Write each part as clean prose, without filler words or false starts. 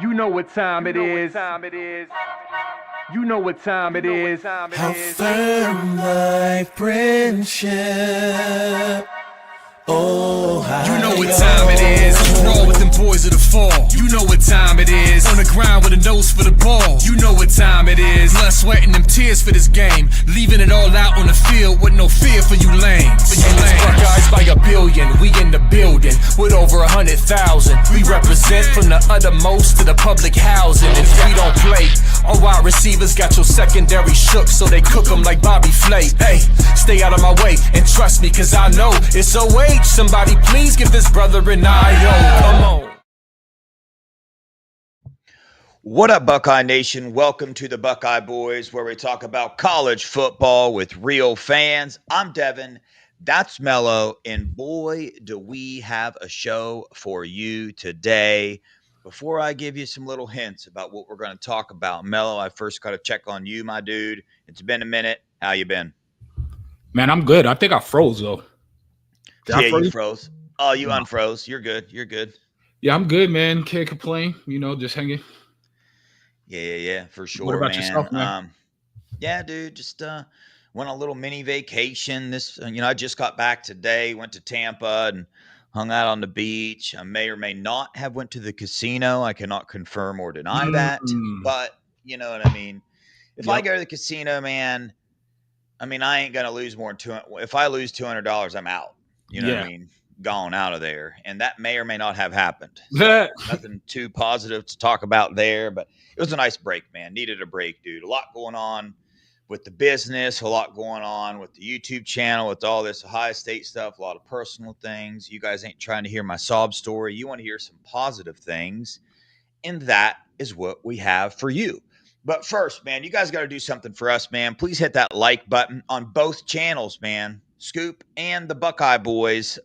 You know what time it is. You know what time it is. How firm thy friendship. Oh, you know what time it is. Roll with them boys of the fall. You know what time it is. On the ground with a nose for the ball. You know what time it is. Blood, sweat, and them tears for this game. Leaving it all out on the field with no fear for you lames. Buckeyes by a billion. We in the building with over 100,000. We represent from the uttermost to the public housing. If we don't play, our wide receivers got your secondary shook, so they cook them like Bobby Flay. Hey, stay out of my way and trust me, cause I know it's OH. Somebody please give this brother an IO. Come on. What up, Buckeye Nation? Welcome to the Buckeye Boyz, where we talk about college football with real fans. I'm Devin. That's Mello. And boy, do we have a show for you today. Before I give you some little hints about what we're going to talk about, Mello, I first got to check on you, my dude. It's been a minute. How you been? Man, I'm good. I think I froze, though. You froze. Oh, you unfroze. You're good. You're good. Yeah, I'm good, man. Can't complain. You know, just hanging. Yeah, for sure, what about man. yourself, man? Yeah, dude, just went on a little mini vacation. I just got back today, went to Tampa and hung out on the beach. I may or may not have went to the casino. I cannot confirm or deny that, but you know what I mean? If I go to the casino, man, I mean, I ain't going to lose more than $200. If I lose $200, I'm out. You know what I mean? Gone out of there. And that may or may not have happened. So nothing too positive to talk about there, but it was a nice break, man. Needed a break, dude. A lot going on with the business, a lot going on with the YouTube channel, with all this Ohio State stuff, a lot of personal things. You guys ain't trying to hear my sob story. You want to hear some positive things. And that is what we have for you. But first, man, you guys got to do something for us, man. Please hit that like button on both channels, man. Scoop and the Buckeye Boyz.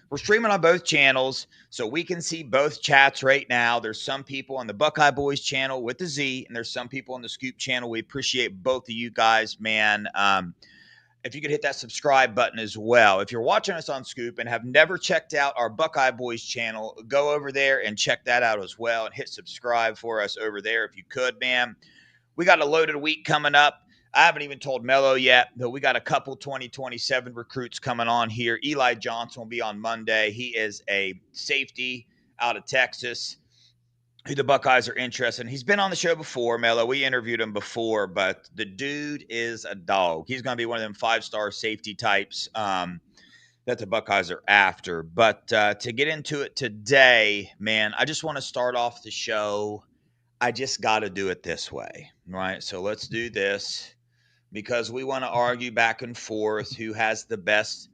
We're streaming on both channels, so we can see both chats right now. There's some people on the Buckeye Boyz channel with the Z, and there's some people on the Scoop channel. We appreciate both of you guys, man. If you could hit that subscribe button as well. If you're watching us on Scoop and have never checked out our Buckeye Boyz channel, go over there and check that out as well and hit subscribe for us over there if you could, man. We got a loaded week coming up. I haven't even told Mello yet, but we got a couple 2027 recruits coming on here. Eli Johnson will be on Monday. He is a safety out of Texas who the Buckeyes are interested in. He's been on the show before, Mello. We interviewed him before, but the dude is a dog. He's going to be one of them 5-star safety types that the Buckeyes are after. But to get into it today, man, I just want to start off the show. I just got to do it this way, right? So let's do this. Because we want to argue back and forth who has the best,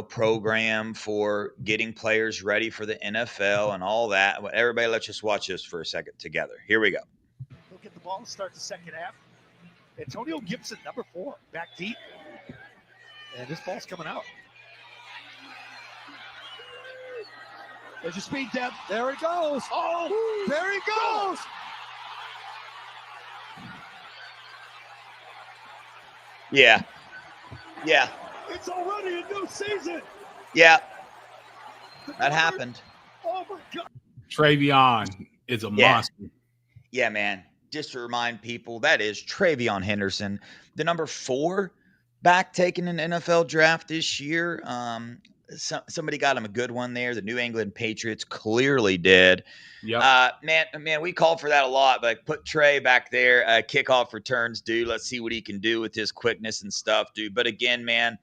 program for getting players ready for the NFL and all that. Everybody, let's just watch this for a second together. Here we go. He'll get the ball and start the second half. Antonio Gibson, number 4, back deep. And this ball's coming out. There's your speed depth. There it goes. Oh, there he goes. Yeah. It's already a new season. Yeah. That happened. Oh, my God. Travion is a monster. Yeah, man. Just to remind people, that is Travion Henderson, the number 4 back taking an NFL draft this year. Somebody got him a good one there. The New England Patriots clearly did. Yep. Man, we called for that a lot, but put Trey back there, kickoff returns, dude. Let's see what he can do with his quickness and stuff, dude. But again, man,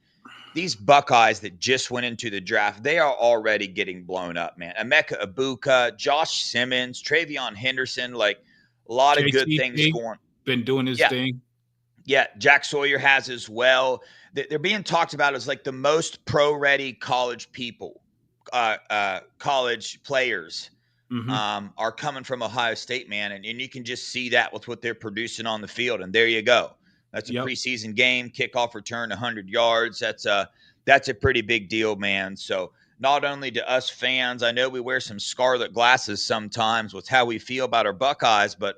these Buckeyes that just went into the draft, they are already getting blown up, man. Emeka Egbuka, Josh Simmons, Travion Henderson, like a lot of good things going. Been doing his thing. Yeah, Jack Sawyer has as well. They're being talked about as like the most pro-ready college people, college players are coming from Ohio State, man. And you can just see that with what they're producing on the field. And there you go. That's a preseason game, kickoff return, 100 yards. That's a pretty big deal, man. So not only to us fans, I know we wear some scarlet glasses sometimes with how we feel about our Buckeyes, but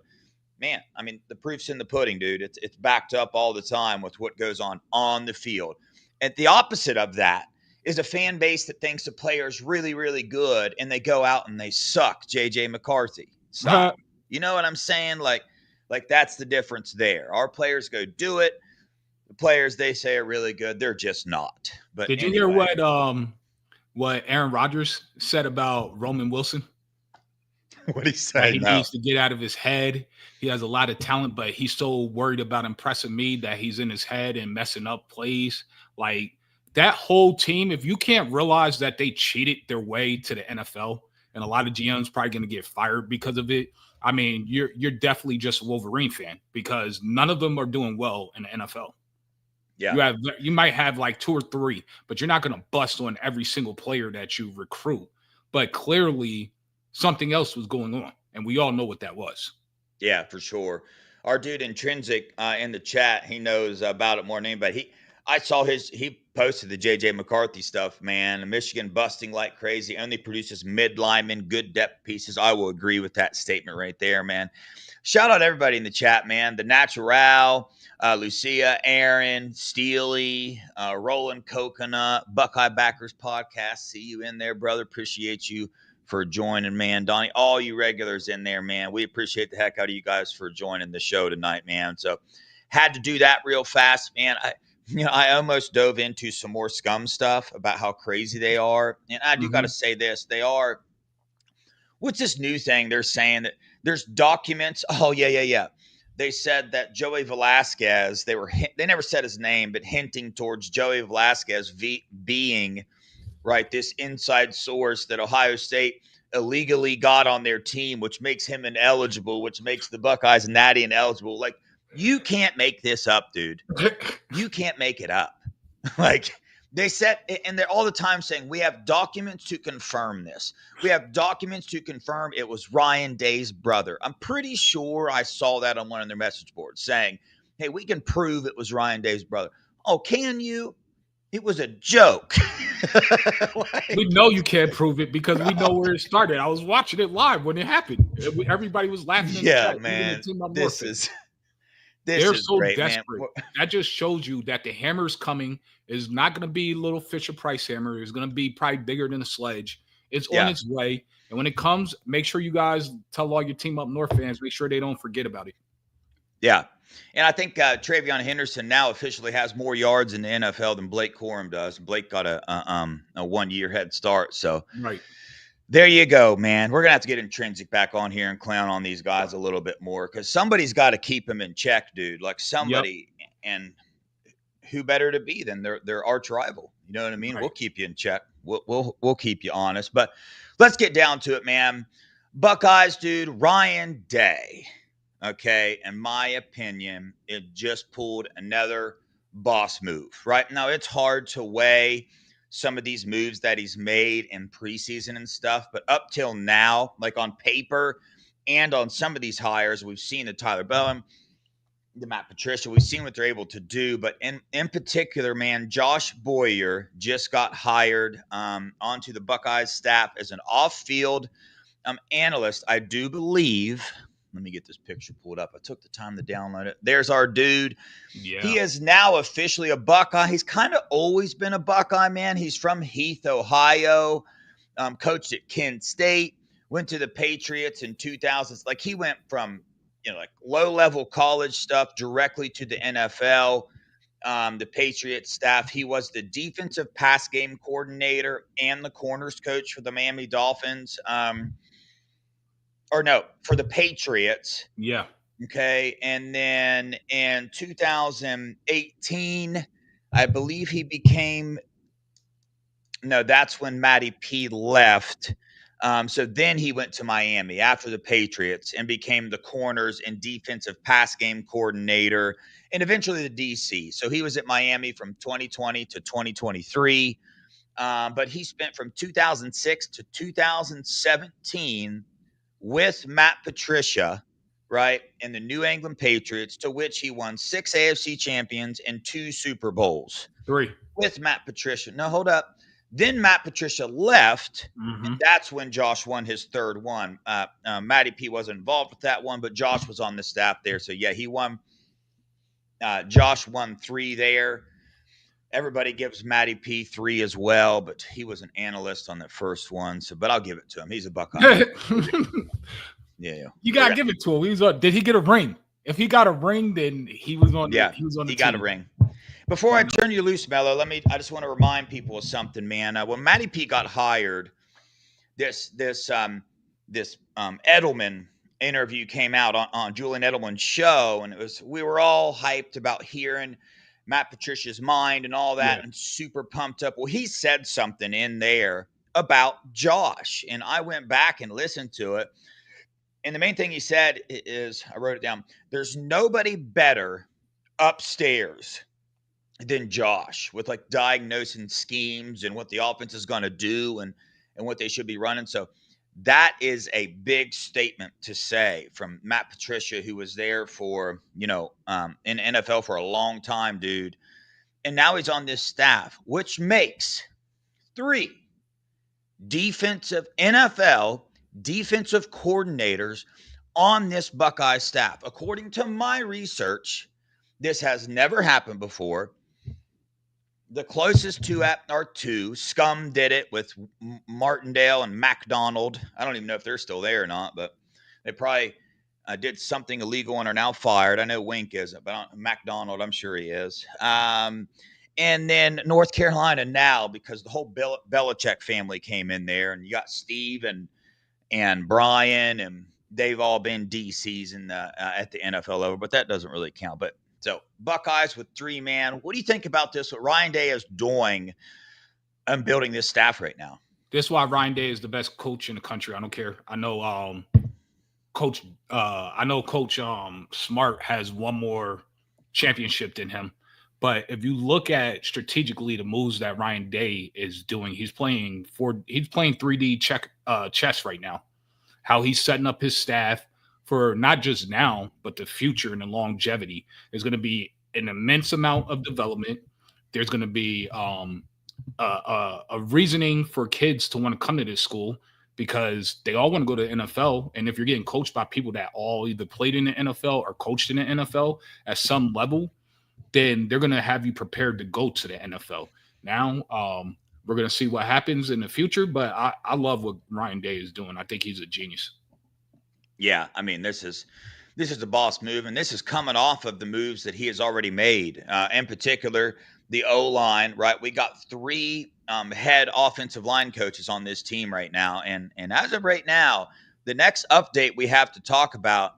man, I mean, the proof's in the pudding, dude. It's backed up all the time with what goes on the field. And the opposite of that is a fan base that thinks the player's really, really good and they go out and they suck J.J. McCarthy. Stop. You know what I'm saying? Like that's the difference there. Our players go do it. The players they say are really good, they're just not. But did you hear what Aaron Rodgers said about Roman Wilson? What he said? He needs to get out of his head. He has a lot of talent, but he's so worried about impressing me that he's in his head and messing up plays. Like that whole team, if you can't realize that they cheated their way to the NFL, and a lot of GMs probably going to get fired because of it. I mean, you're definitely just a Wolverine fan because none of them are doing well in the NFL. Yeah, you might have like 2 or 3, but you're not going to bust on every single player that you recruit. But clearly, something else was going on, and we all know what that was. Yeah, for sure. Our dude Intrinsic in the chat, he knows about it more than anybody. I saw he posted the JJ McCarthy stuff, man. Michigan busting like crazy, only produces mid linemen, good depth pieces. I will agree with that statement right there, man. Shout out everybody in the chat, man. The Natural, Lucia, Aaron, Steely, Roland Coconut, Buckeye Backers Podcast. See you in there, brother. Appreciate you for joining, man. Donnie, all you regulars in there, man. We appreciate the heck out of you guys for joining the show tonight, man. So had to do that real fast, man. I almost dove into some more scum stuff about how crazy they are. And I do got to say this. They are, what's this new thing they're saying that there's documents? Oh, yeah. They said that Joey Velasquez, they never said his name, but hinting towards Joey Velasquez being, right, this inside source that Ohio State illegally got on their team, which makes him ineligible, which makes the Buckeyes and Natty ineligible. Like, you can't make this up, dude. You can't make it up. Like, they said, and they're all the time saying, we have documents to confirm this. We have documents to confirm it was Ryan Day's brother. I'm pretty sure I saw that on one of their message boards saying, hey, we can prove it was Ryan Day's brother. Oh, can you? It was a joke. We know you can't prove it because we know where it started. I was watching it live when it happened. Everybody was laughing. Yeah, man. They're so great, desperate. Man. That just shows you that the hammer's coming. Is not going to be little Fisher Price hammer. It's going to be probably bigger than a sledge. It's on its way. And when it comes, make sure you guys tell all your Team Up North fans, make sure they don't forget about it. Yeah. And I think Travion Henderson now officially has more yards in the NFL than Blake Corum does. Blake got a 1-year head start. So right. There you go, man. We're going to have to get Intrinsic back on here and clown on these guys a little bit more because somebody's got to keep them in check, dude. Like somebody, and who better to be than their arch rival? You know what I mean? Right. We'll keep you in check. We'll keep you honest. But let's get down to it, man. Buckeyes, dude, Ryan Day. Okay, in my opinion, it just pulled another boss move. Right now, it's hard to weigh some of these moves that he's made in preseason and stuff. But up till now, like on paper and on some of these hires, we've seen the Tyler Bowen, the Matt Patricia, we've seen what they're able to do. But in particular, man, Josh Boyer just got hired onto the Buckeyes staff as an off-field analyst, I do believe. Let me get this picture pulled up. I took the time to download it. There's our dude. Yeah. He is now officially a Buckeye. He's kind of always been a Buckeye, man. He's from Heath, Ohio, coached at Kent State, went to the Patriots in 2000s. Like he went from, like low-level college stuff directly to the NFL, the Patriots staff. He was the defensive pass game coordinator and the corners coach for the Miami Dolphins. For the Patriots. Yeah. Okay. And then in 2018, I believe he became that's when Matty P left. So then he went to Miami after the Patriots and became the corners and defensive pass game coordinator and eventually the DC. So he was at Miami from 2020 to 2023. But he spent from 2006 to 2017 with Matt Patricia, right, in the New England Patriots, to which he won 6 AFC champions and 2 Super Bowls. 3. With Matt Patricia. No, hold up. Then Matt Patricia left, and that's when Josh won his 3rd one. Matty P wasn't involved with that one, but Josh was on the staff there. So, yeah, he won. Josh won 3 there. Everybody gives Matty P 3 as well, but he was an analyst on the first one. But I'll give it to him. He's a Buckeye. Yeah. You gotta give it to him. He was on. Did he get a ring? If he got a ring, then he was on. Yeah, he was on. He got a ring. Before I turn you loose, Mello, I just want to remind people of something, man. When Matty P got hired, this Edelman interview came out on Julian Edelman's show, and we were all hyped about hearing Matt Patricia's mind and all that, and super pumped up. Well, he said something in there about Josh, and I went back and listened to it. And the main thing he said is, I wrote it down, there's nobody better upstairs than Josh with like diagnosing schemes and what the offense is going to do and what they should be running. So that is a big statement to say from Matt Patricia, who was there for, in NFL for a long time, dude. And now he's on this staff, which makes 3 NFL defensive coordinators on this Buckeye staff. According to my research, this has never happened before. The closest to are 2. Scum did it with Martindale and McDonald. I don't even know if they're still there or not, but they probably did something illegal and are now fired. I know Wink isn't, but McDonald, I'm sure he is. And then North Carolina now, because the whole Belichick family came in there, and you got Steve and Brian, and they've all been DCs at the NFL level, but that doesn't really count. But so Buckeyes with 3 man. What do you think about this? What Ryan Day is doing and building this staff right now? This is why Ryan Day is the best coach in the country. I don't care. I know Coach Smart has one more championship than him. But if you look at strategically the moves that Ryan Day is doing, he's playing 3D chess right now. How he's setting up his staff for not just now, but the future and the longevity. There's going to be an immense amount of development. There's going to be a reasoning for kids to want to come to this school because they all want to go to the NFL. And if you're getting coached by people that all either played in the NFL or coached in the NFL at some level, then they're going to have you prepared to go to the NFL. Now, we're going to see what happens in the future, but I love what Ryan Day is doing. I think he's a genius. Yeah, I mean, this is the boss move, and this is coming off of the moves that he has already made. In particular, the O-line, right? We got 3 head offensive line coaches on this team right now, and as of right now, the next update we have to talk about,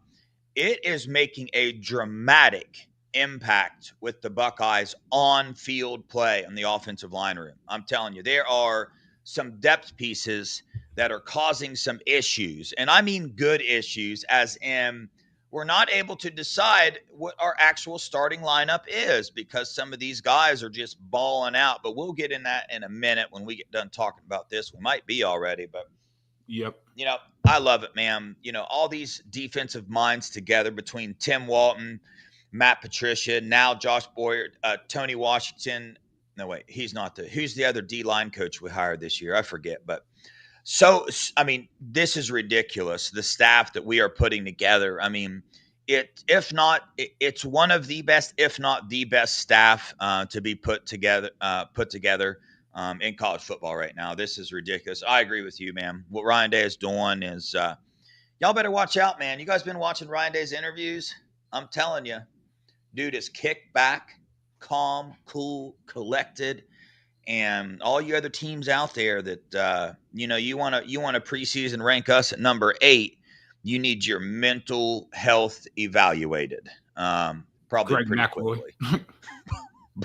it is making a dramatic impact with the Buckeyes on-field play in the offensive line room. I'm telling you, there are some depth pieces that are causing some issues, and I mean good issues, as in we're not able to decide what our actual starting lineup is because some of these guys are just balling out, but we'll get in that in a minute when we get done talking about this. We might be already, but yep. I love it, man. All these defensive minds together between Tim Walton, Matt Patricia, now Josh Boyer, Tony Washington. No, wait, he's not who's the other D-line coach we hired this year? I forget. But so, I mean, this is ridiculous. The staff that we are putting together. I mean, it's one of the best, if not the best staff to be put together in college football right now. This is ridiculous. I agree with you, man. What Ryan Day is doing is, y'all better watch out, man. You guys been watching Ryan Day's interviews? I'm telling you. Dude is kicked back, calm, cool, collected, and all you other teams out there that you want to preseason rank us at number 8. You need your mental health evaluated, probably Greg pretty McElroy.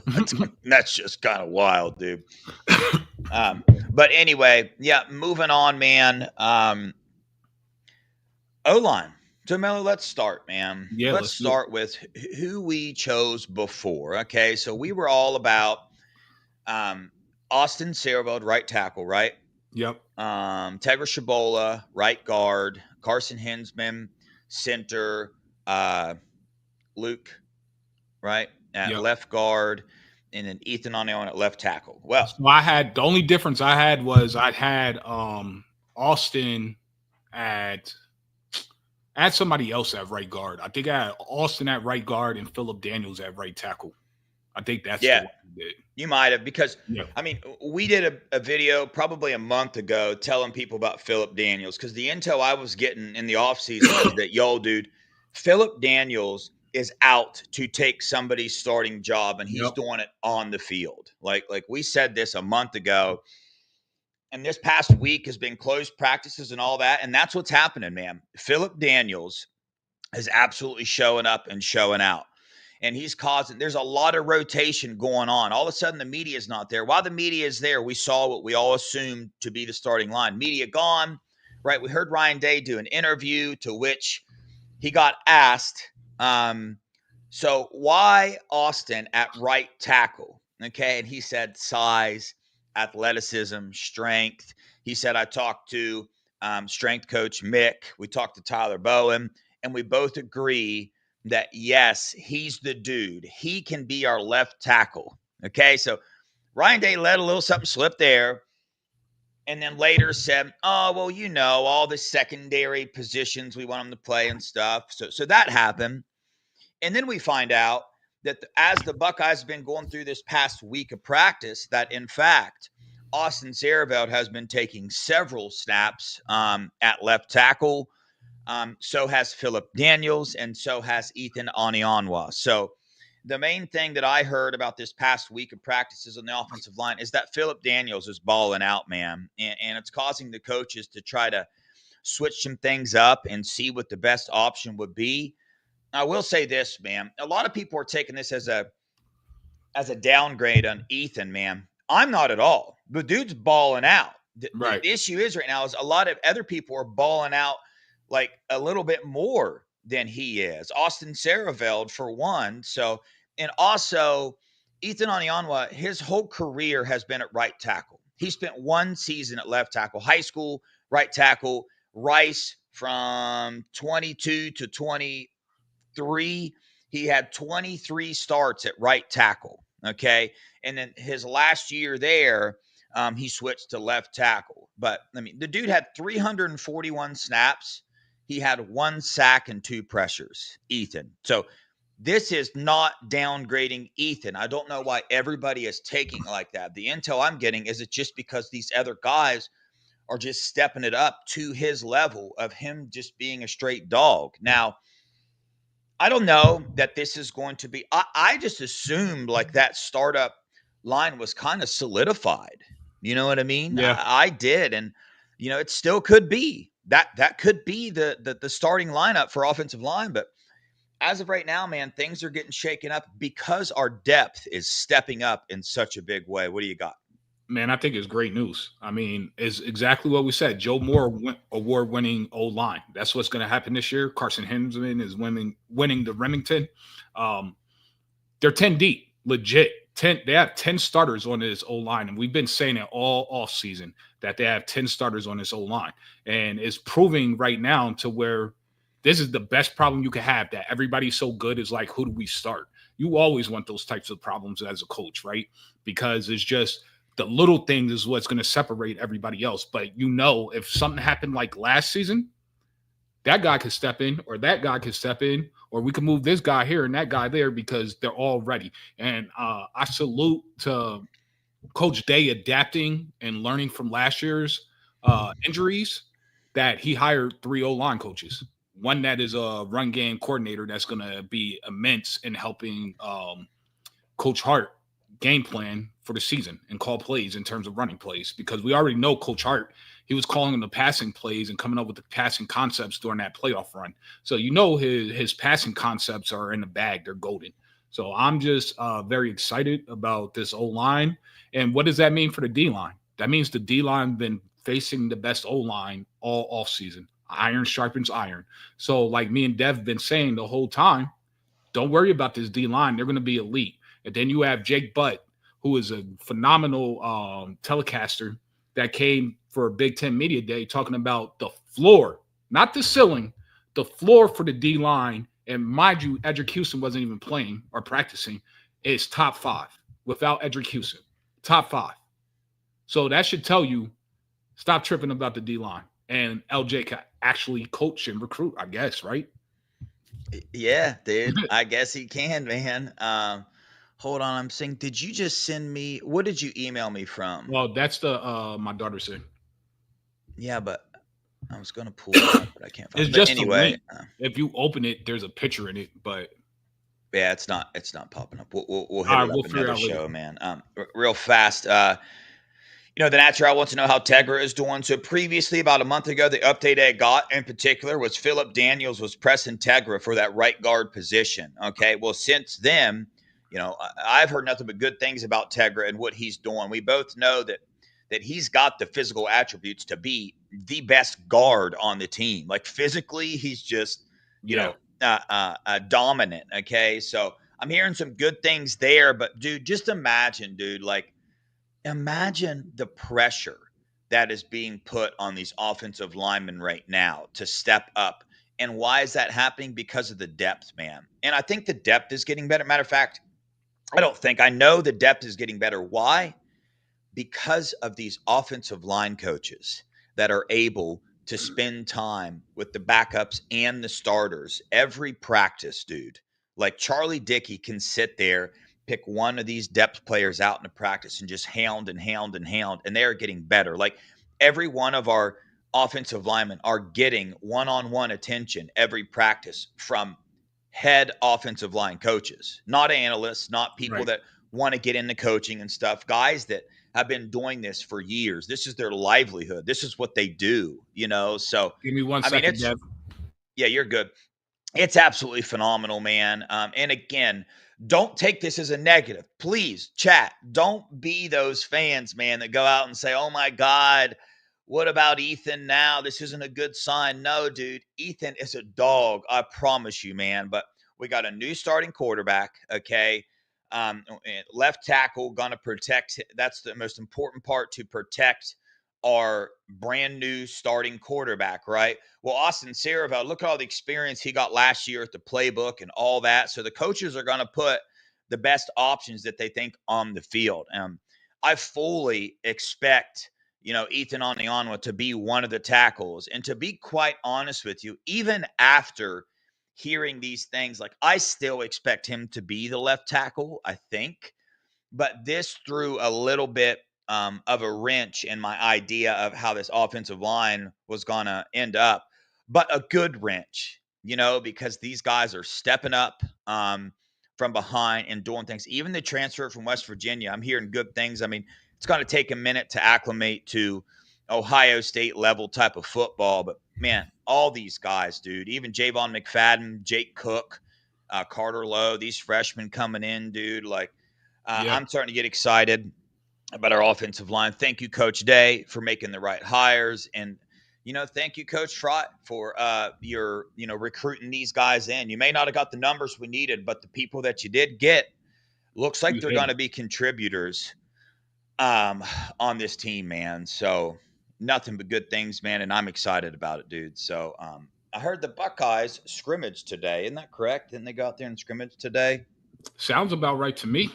quickly. That's just kind of wild, dude. But anyway, yeah, moving on, man. O-line. So, Mello, let's start, man. Yeah, let's start with who we chose before. Okay, so we were all about Austin Sarabeld, right tackle, right? Yep. Tegra Shabola, right guard. Carson Hinsman, center. Luke, right, at left guard. And then Ethan Onion at left tackle. Well, so the only difference I had was I had Austin at somebody else at right guard. I think I had Austin at right guard and Phillip Daniels at right tackle. I think that's Yeah. the one he did. You might have, because Yeah. I mean, we did a video probably a month ago telling people about Philip Daniels, because the intel I was getting in the offseason is that, yo, dude, Philip Daniels is out to take somebody's starting job, and he's Yep. doing it on the field. Like we said this a month ago, and this past week has been closed practices and all that, and that's what's happening, man. Philip Daniels is absolutely showing up and showing out. And he's causing, there's a lot of rotation going on. All of a sudden, the media is not there. While the media is there, we saw what we all assumed to be the starting line. Media gone, right? We heard Ryan Day do an interview to which he got asked, so why Austin at right tackle? Okay. And he said size, athleticism, strength. He said, I talked to strength coach Mick. We talked to Tyler Bowen, and we both agree that, yes, he's the dude. He can be our left tackle. Okay. So Ryan Day let a little something slip there, and then later said, oh, well, you know, all the secondary positions we want him to play and stuff. So that happened. And then we find out that as the Buckeyes have been going through this past week of practice, that in fact, Austin Sareveld has been taking several snaps at left tackle. So has Philip Daniels, and so has Ethan Anianwa. So the main thing that I heard about this past week of practices on the offensive line is that Philip Daniels is balling out, man. And it's causing the coaches to try to switch some things up and see what the best option would be. I will say this, man. A lot of people are taking this as a downgrade on Ethan, man. I'm not at all. The dude's balling out. Right. The issue is right now is a lot of other people are balling out like a little bit more than he is. Austin Sareveld, for one. So, and also Ethan Anianwa, his whole career has been at right tackle. He spent one season at left tackle, high school, right tackle. Rice from 22 to 23, he had 23 starts at right tackle. Okay. And then his last year there, he switched to left tackle. But I mean, the dude had 341 snaps. He had 1 sack and 2 pressures, Ethan. So this is not downgrading Ethan. I don't know why everybody is taking it like that. The intel I'm getting is it just because these other guys are just stepping it up to his level of him just being a straight dog. Now, I don't know that this is going to be, I just assumed like that startup line was kind of solidified. You know what I mean? Yeah. I did. And, you know, it still could be. That could be the starting lineup for offensive line. But as of right now, man, things are getting shaken up because our depth is stepping up in such a big way. What do you got? Man, I think it's great news. I mean, it's exactly what we said. Joe Moore award-winning O-line. That's what's going to happen this year. Carson Hensman is winning the Remington. They're 10 deep, legit. They have 10 starters on this O-line, and we've been saying it all off season that they have 10 starters on this O-line. And it's proving right now to where this is the best problem you can have, that everybody's so good is like, who do we start? You always want those types of problems as a coach, right? Because it's just the little things is what's going to separate everybody else. But you know, if something happened like last season, that guy could step in, or that guy could step in, or we can move this guy here and that guy there because they're all ready. And I salute to Coach Day adapting and learning from last year's injuries, that he hired 3 O-line coaches. One that is a run game coordinator that's going to be immense in helping Coach Hart game plan for the season and call plays in terms of running plays, because we already know Coach Hart, he was calling them the passing plays and coming up with the passing concepts during that playoff run. So, you know, his passing concepts are in the bag. They're golden. So I'm just very excited about this O-line. And what does that mean for the D-line? That means the D-line been facing the best O-line all offseason. Iron sharpens iron. So like me and Dev been saying the whole time, don't worry about this D-line. They're going to be elite. And then you have Jake Butt, who is a phenomenal telecaster that came for a Big Ten Media Day talking about the floor, not the ceiling, the floor for the D-line. And mind you, Edric Houston wasn't even playing or practicing. It's top 5 without Edric Houston. Top 5. So that should tell you, stop tripping about the D-line. And LJ can actually coach and recruit, I guess, right? Yeah, dude. I guess he can, man. Hold on, I'm saying, did you just send me? What did you email me from? Well, that's the my daughter said. Yeah, but I was gonna pull it up, but I can't find It's it. But just a anyway, link. If you open it, there's a picture in it. But yeah, it's not popping up. We'll hit all it right, up we'll figure it another out later. show, man. Real fast. The natural wants to know how Tegra is doing. So previously, about a month ago, the update I got in particular was Philip Daniels was pressing Tegra for that right guard position. Okay, well, since then, I've heard nothing but good things about Tegra and what he's doing. We both know that he's got the physical attributes to be the best guard on the team. Like physically, he's just Yeah. dominant. Okay, so I'm hearing some good things there. But dude, just imagine, dude, like imagine the pressure that is being put on these offensive linemen right now to step up. And why is that happening? Because of the depth, man. And I think the depth is getting better. Matter of fact, I know the depth is getting better. Why? Because of these offensive line coaches that are able to spend time with the backups and the starters every practice, dude. Like Charlie Dickey can sit there, pick one of these depth players out in the practice and just hound and hound and hound, and they're getting better. Like every one of our offensive linemen are getting one-on-one attention every practice from head offensive line coaches, not analysts, not people Right. that want to get into coaching and stuff, guys that have been doing this for years. This is their livelihood. This is what they do, So, Give me one I mean, second, Dev. yeah, you're good. It's absolutely phenomenal, man. And again, don't take this as a negative. Please, chat. Don't be those fans, man, that go out and say, oh my God, what about Ethan now? This isn't a good sign. No, dude, Ethan is a dog. I promise you, man. But we got a new starting quarterback, okay? Left tackle, going to protect. That's the most important part, to protect our brand new starting quarterback, right? Well, Austin Saravel, look at all the experience he got last year at the playbook and all that. So the coaches are going to put the best options that they think on the field. I fully expect, Ethan Onianwa to be one of the tackles. And to be quite honest with you, even after hearing these things, like I still expect him to be the left tackle, I think. But this threw a little bit of a wrench in my idea of how this offensive line was going to end up, but a good wrench, because these guys are stepping up from behind and doing things. Even the transfer from West Virginia, I'm hearing good things. I mean, it's going to take a minute to acclimate to Ohio State level type of football, but man, all these guys, dude, even Javon McFadden, Jake Cook, Carter Lowe, these freshmen coming in, dude, like, Yeah. I'm starting to get excited about our offensive line. Thank you, Coach Day, for making the right hires. And, thank you, Coach Trott, for your, recruiting these guys in. You may not have got the numbers we needed, but the people that you did get, looks like they're going to be contributors on this team, man. So nothing but good things, man. And I'm excited about it, dude. So I heard the Buckeyes scrimmage today. Isn't that correct? Didn't they go out there and scrimmage today? Sounds about right to me.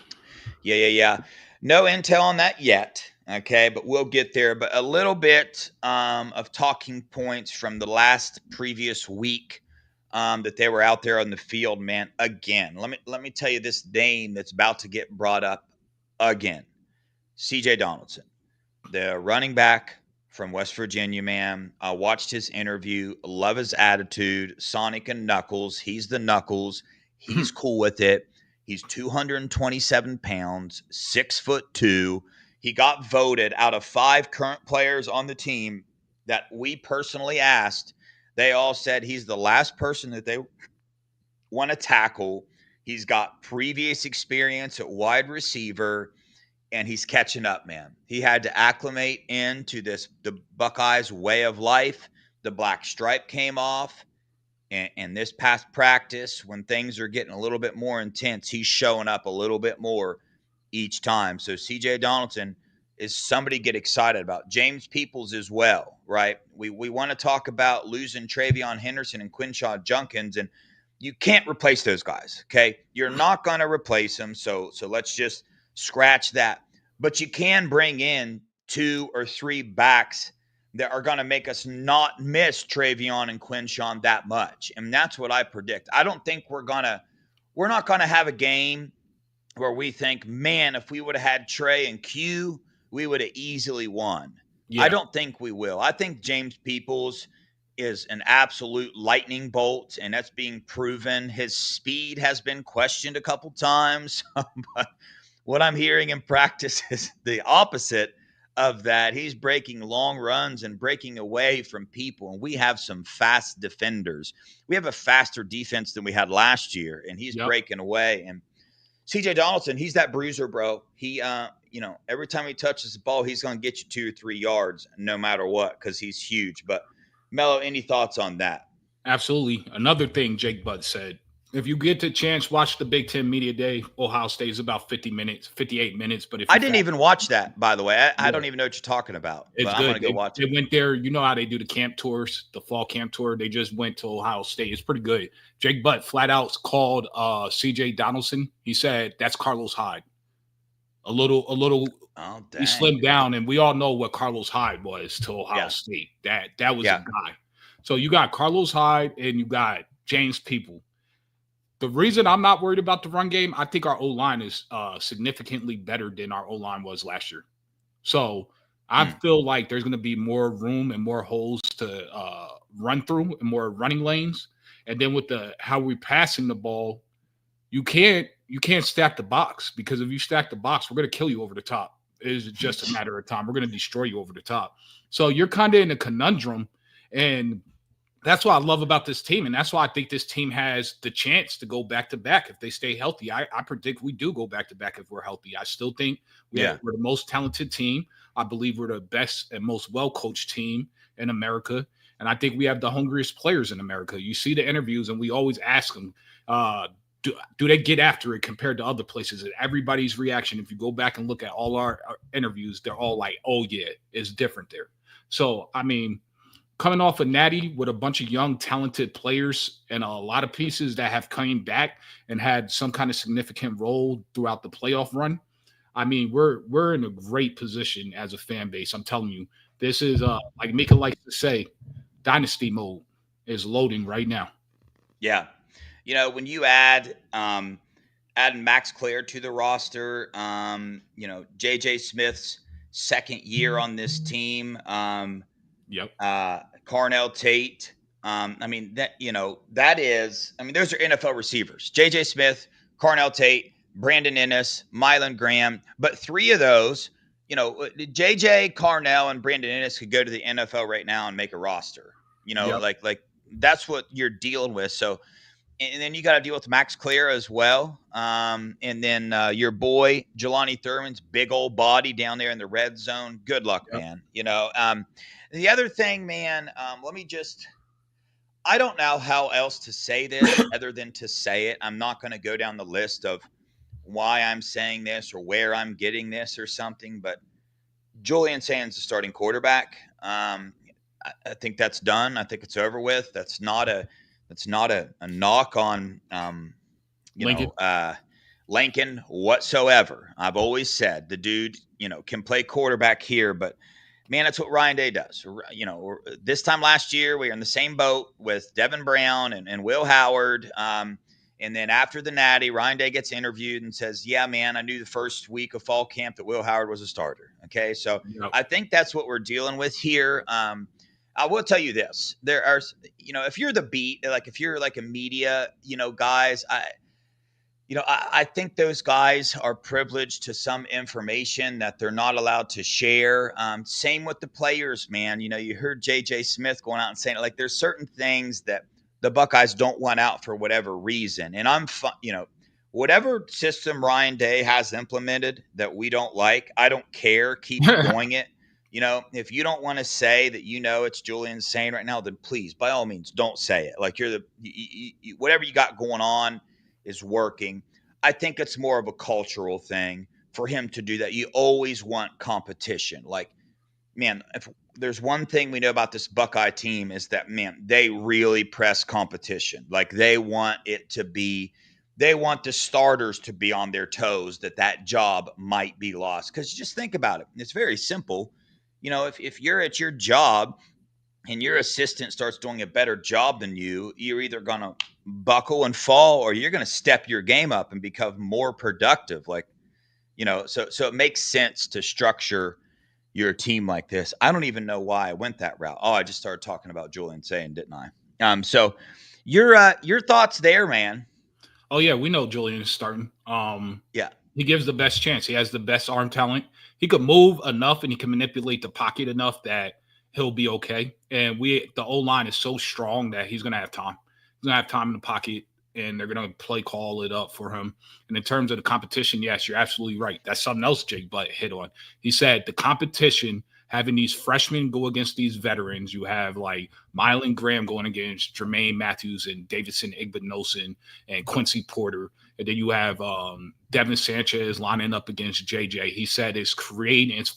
Yeah. No intel on that yet. Okay, but we'll get there. But a little bit of talking points from the previous week that they were out there on the field, man. Again, let me tell you this name that's about to get brought up again. CJ Donaldson, the running back from West Virginia, man. I watched his interview. Love his attitude. Sonic and Knuckles. He's the Knuckles. He's cool with it. He's 227 pounds, 6'2". He got voted out of 5 current players on the team that we personally asked. They all said he's the last person that they want to tackle. He's got previous experience at wide receiver, and he's catching up, man. He had to acclimate into the Buckeyes way of life. The black stripe came off. And this past practice, when things are getting a little bit more intense, he's showing up a little bit more each time. So CJ Donaldson is somebody to get excited about. James Peoples as well, right? We want to talk about losing Travion Henderson and Quinshaw Junkins, and you can't replace those guys, okay? You're not going to replace them, so let's just scratch that. But you can bring in 2 or 3 backs that are going to make us not miss Travion and Quinshaw that much. And that's what I predict. I don't think we're not going to have a game where we think, man, if we would have had Trey and Q, we would have easily won. I Yeah. don't think we will. I think James Peoples is an absolute lightning bolt, and that's being proven. His speed has been questioned a couple times, but what I'm hearing in practice is the opposite of that. He's breaking long runs and breaking away from people, and we have some fast defenders. We have a faster defense than we had last year, and he's Yep. breaking away. And CJ Donaldson, he's that bruiser, bro. He, every time he touches the ball, he's going to get you 2 or 3 yards, no matter what, because he's huge. But Mello, any thoughts on that? Absolutely. Another thing Jake Butt said, if you get the chance, watch the Big Ten Media Day. Ohio State is about 50 minutes, 58 minutes. But if I didn't even watch that, by the way. I don't even know what you're talking about. It's but good. I'm going to go watch it. They went there. You know how they do the camp tours, the fall camp tour. They just went to Ohio State. It's pretty good. Jake Butt flat out called CJ Donaldson. He said that's Carlos Hyde. A little. Oh, dang. He slimmed down, and we all know what Carlos Hyde was to Ohio State. That was a guy. So you got Carlos Hyde and you got James People. The reason I'm not worried about the run game, I think our O-line is significantly better than our O-line was last year. So I feel like there's going to be more room and more holes to run through and more running lanes. And then with how we're passing the ball, you can't stack the box, because if you stack the box, we're going to kill you over the top. It is just a matter of time. We're going to destroy you over the top. So you're kind of in a conundrum, and that's what I love about this team, and that's why I think this team has the chance to go back-to-back if they stay healthy. I predict we do go back-to-back if we're healthy. I still think we're the most talented team. I believe we're the best and most well-coached team in America, and I think we have the hungriest players in America. You see the interviews, and we always ask them, do they get after it compared to other places? And everybody's reaction, if you go back and look at all our interviews, they're all like, oh, yeah, it's different there. So, I mean, coming off a natty with a bunch of young, talented players and a lot of pieces that have come back and had some kind of significant role throughout the playoff run, I mean, we're in a great position as a fan base. I'm telling you, this is like Mika likes to say, dynasty mode is loading right now. Yeah. When you add Max Clare to the roster, JJ Smith's second year on this team, Carnell Tate. Those are NFL receivers. JJ Smith, Carnell Tate, Brandon Ennis, Mylan Graham. But 3 of those, JJ, Carnell, and Brandon Ennis could go to the NFL right now and make a roster. Like that's what you're dealing with. So, and then you got to deal with Max Clare as well. And then your boy, Jelani Thurman's big old body down there in the red zone. Good luck, man. The other thing, man, I don't know how else to say this other than to say it. I'm not going to go down the list of why I'm saying this or where I'm getting this or something, but Julian Sands, the starting quarterback. I think that's done. I think it's over with. That's not a knock on Lincoln whatsoever. I've always said the dude, can play quarterback here, but man, that's what Ryan Day does. This time last year, we were in the same boat with Devin Brown and Will Howard. And then after the Natty, Ryan Day gets interviewed and says, yeah, man, I knew the first week of fall camp that Will Howard was a starter. Okay. So I think that's what we're dealing with here. I will tell you this. There are, if you're the beat, like if you're like a media, guys, I think those guys are privileged to some information that they're not allowed to share. Same with the players, man. You heard JJ Smith going out and saying, like, there's certain things that the Buckeyes don't want out for whatever reason. And whatever system Ryan Day has implemented that we don't like, I don't care. Keep doing it. If you don't want to say that, it's Julian saying right now, then please, by all means, don't say it. Like whatever you got going on is working. I think it's more of a cultural thing for him to do that. You always want competition. Like, man, if there's one thing we know about this Buckeye team is that, man, they really press competition. Like they want the starters to be on their toes that job might be lost. Because just think about it. It's very simple. If you're at your job and your assistant starts doing a better job than you, you're either going to buckle and fall, or you're going to step your game up and become more productive. Like, so it makes sense to structure your team like this. I don't even know why I went that route. Oh, I just started talking about Julian Sane, didn't I? So your thoughts there, man. Oh yeah, we know Julian is starting. Yeah. He gives the best chance. He has the best arm talent. He could move enough and he can manipulate the pocket enough that he'll be okay. And the O-line is so strong that he's gonna have time. He's gonna have time in the pocket, and they're gonna play call it up for him. And in terms of the competition, yes, you're absolutely right. That's something else Jake Butt hit on. He said the competition, having these freshmen go against these veterans. You have like Mylan Graham going against Jermaine Matthews and Davidson Igbinosun and Quincy Porter. And then you have Devin Sanchez lining up against JJ. He said it's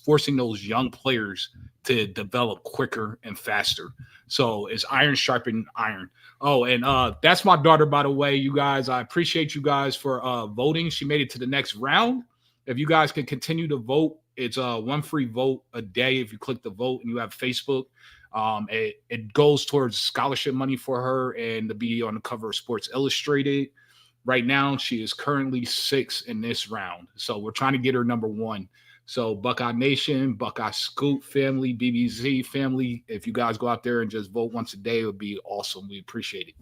forcing those young players to develop quicker and faster. So it's iron sharpening iron. Oh, and that's my daughter, by the way, you guys. I appreciate you guys for voting. She made it to the next round. If you guys can continue to vote, it's one free vote a day. If you click the vote and you have Facebook, it goes towards scholarship money for her and to be on the cover of Sports Illustrated. Right now, she is currently 6 in this round. So we're trying to get her number 1. So Buckeye Nation, Buckeye Scoop family, BBZ family, if you guys go out there and just vote once a day, it would be awesome. We appreciate it.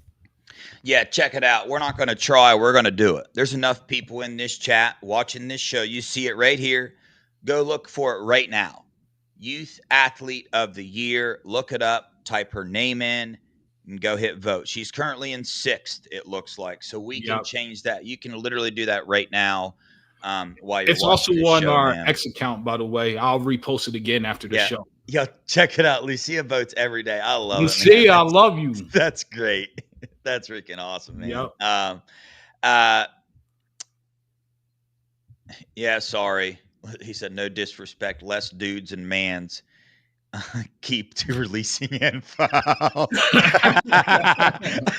Yeah, check it out. We're not going to try. We're going to do it. There's enough people in this chat watching this show. You see it right here. Go look for it right now. Youth Athlete of the Year. Look it up. Type her name in and go hit vote. She's currently in 6th, it looks like. So we can change that. You can literally do that right now. While you're it's also on show, our man. X account, by the way. I'll repost it again after the show. Yeah, check it out. Lucia votes every day. I love it. Lucia, I love you. That's great. That's freaking awesome, man. Yep. Yeah, sorry. He said no disrespect, less dudes and mans. Keep to releasing info.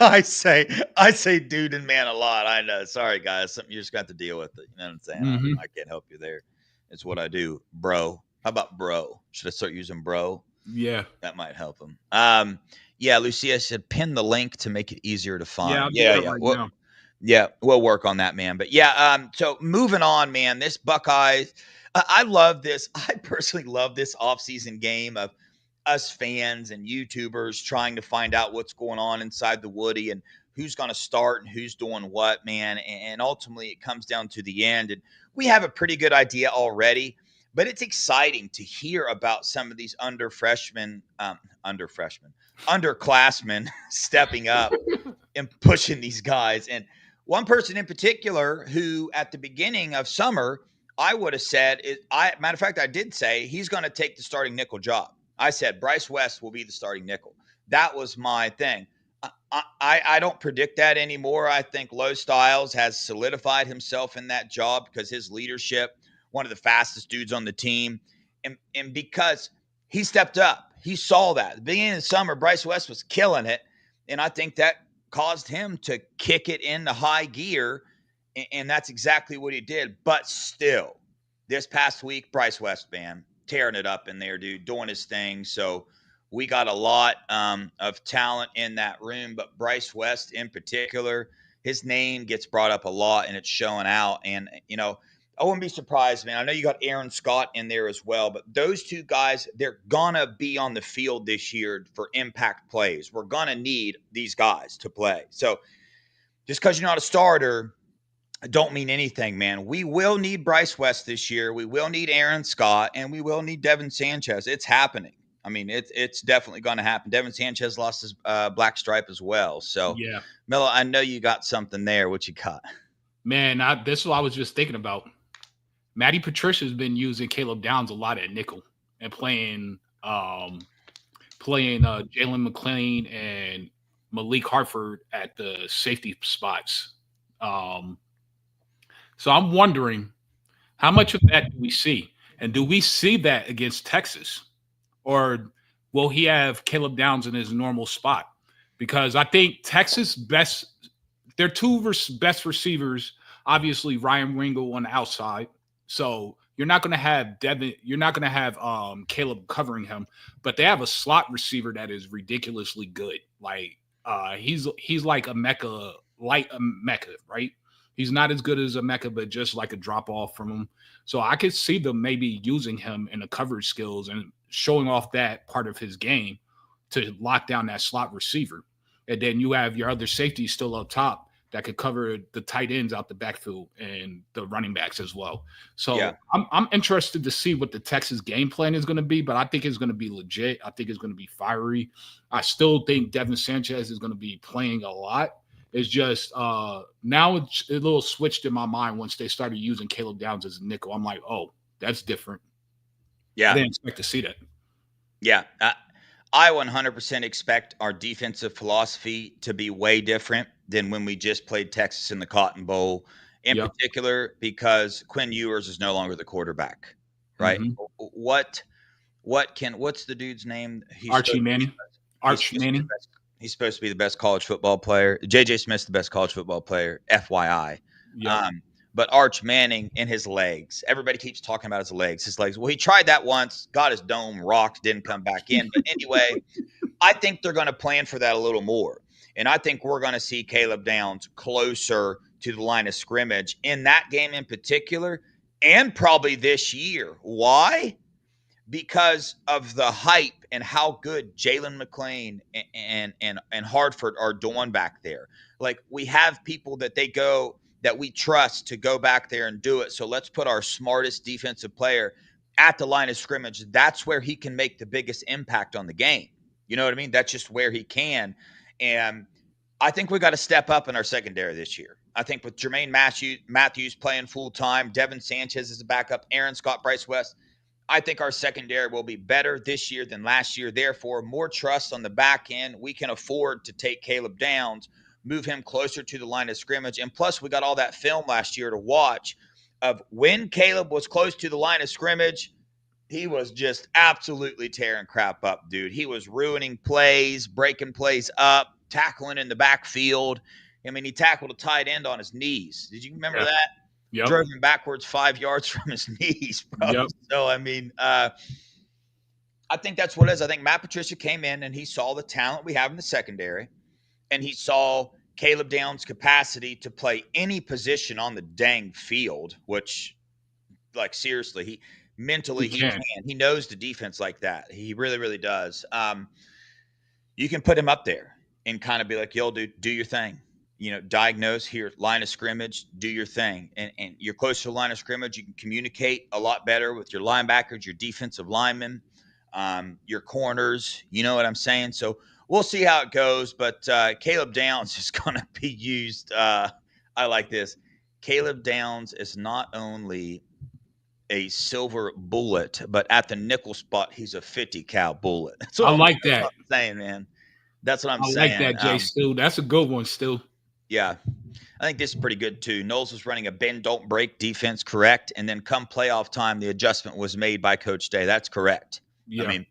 I say dude and man a lot. I know. Sorry, guys. Something you just got to deal with it. You know what I'm saying? Mm-hmm. I can't help you there. It's what I do, bro. How about bro? Should I start using bro? Yeah. That might help him. Yeah, Lucia said pin the link to make it easier to find. Yeah, we'll work on that, man. But yeah, so moving on, man. This Buckeyes, I love this. I personally love this offseason game of us fans and YouTubers trying to find out what's going on inside the Woody and who's going to start and who's doing what, man. And ultimately, it comes down to the end. And we have a pretty good idea already, but it's exciting to hear about some of these underclassmen stepping up and pushing these guys. And one person in particular who at the beginning of summer, I would have said, matter of fact, I did say he's going to take the starting nickel job. I said Bryce West will be the starting nickel. That was my thing. I don't predict that anymore. I think Lowe Styles has solidified himself in that job because his leadership, one of the fastest dudes on the team, and because he stepped up. He saw that. At the beginning of the summer, Bryce West was killing it, and I think that caused him to kick it into high gear, and that's exactly what he did. But still, this past week, Bryce West, man, tearing it up in there, dude, doing his thing. So we got a lot of talent in that room, but Bryce West in particular, his name gets brought up a lot, and it's showing out. And, I wouldn't be surprised, man. I know you got Aaron Scott in there as well, but those two guys, they're going to be on the field this year for impact plays. We're going to need these guys to play. So just because you're not a starter, don't mean anything, man. We will need Bryce West this year. We will need Aaron Scott, and we will need Devin Sanchez. It's happening. I mean, it's definitely going to happen. Devin Sanchez lost his black stripe as well. So, yeah, Melo, I know you got something there. What you got? Man, this is what I was just thinking about. Matty Patricia's been using Caleb Downs a lot at nickel and playing Jalen McClain and Malik Hartford at the safety spots. So I'm wondering how much of that do we see? And do we see that against Texas? Or will he have Caleb Downs in his normal spot? Because I think Texas their two best receivers, obviously Ryan Ringo on the outside. So you're not going to have Devin. You're not going to have Caleb covering him, but they have a slot receiver that is ridiculously good. Like he's like a Mecca, right? He's not as good as a Mecca, but just like a drop off from him. So I could see them maybe using him in the coverage skills and showing off that part of his game to lock down that slot receiver. And then you have your other safeties still up top that could cover the tight ends out the backfield and the running backs as well. So yeah. I'm interested to see what the Texas game plan is going to be, but I think it's going to be legit. I think it's going to be fiery. I still think Devin Sanchez is going to be playing a lot. It's just now it's a little switched in my mind once they started using Caleb Downs as a nickel. I'm like, oh, that's different. Yeah. I didn't expect to see that. Yeah. I 100% expect our defensive philosophy to be way different than when we just played Texas in the Cotton Bowl, in particular because Quinn Ewers is no longer the quarterback, right? Mm-hmm. What's the dude's name? Archie Manning. Archie Manning. He's supposed to be the best college football player. J.J. Smith's the best college football player, FYI. Yep. But Arch Manning and his legs. Everybody keeps talking about his legs. His legs. Well, he tried that once, got his dome rocked, didn't come back in. But anyway, I think they're going to plan for that a little more. And I think we're going to see Caleb Downs closer to the line of scrimmage in that game in particular, and probably this year. Why? Because of the hype and how good Jalen McClain and Hartford are doing back there. Like, we have people that we trust to go back there and do it. So let's put our smartest defensive player at the line of scrimmage. That's where he can make the biggest impact on the game. You know what I mean? That's just where he can. And I think we got to step up in our secondary this year. I think with Jermaine Matthews playing full time, Devin Sanchez is a backup, Aaron Scott, Bryce West, I think our secondary will be better this year than last year. Therefore, more trust on the back end. We can afford to take Caleb Downs, move him closer to the line of scrimmage. And plus, we got all that film last year to watch of when Caleb was close to the line of scrimmage. He was just absolutely tearing crap up, dude. He was ruining plays, breaking plays up, tackling in the backfield. I mean, he tackled a tight end on his knees. Did you remember that? Yep. Drove him backwards 5 yards from his knees, bro. Yep. So, I mean, I think that's what it is. I think Matt Patricia came in and he saw the talent we have in the secondary, and he saw Caleb Downs' capacity to play any position on the dang field, which, like, seriously, he can. He knows the defense like that. He really, really does. You can put him up there and kind of be like, yo, dude, do your thing. You know, diagnose here, line of scrimmage, do your thing. And you're close to the line of scrimmage. You can communicate a lot better with your linebackers, your defensive linemen, your corners. You know what I'm saying? So we'll see how it goes. But Caleb Downs is going to be used. I like this. Caleb Downs is not only a silver bullet, but at the nickel spot, he's a 50 cal bullet. That's what that. That's what I'm saying, man. That's what I'm saying. I like that, Jay. Stu. That's a good one, Stu. Yeah, I think this is pretty good too. Knowles was running a bend, don't break defense, correct? And then come playoff time, the adjustment was made by Coach Day. That's correct. Yeah. I mean,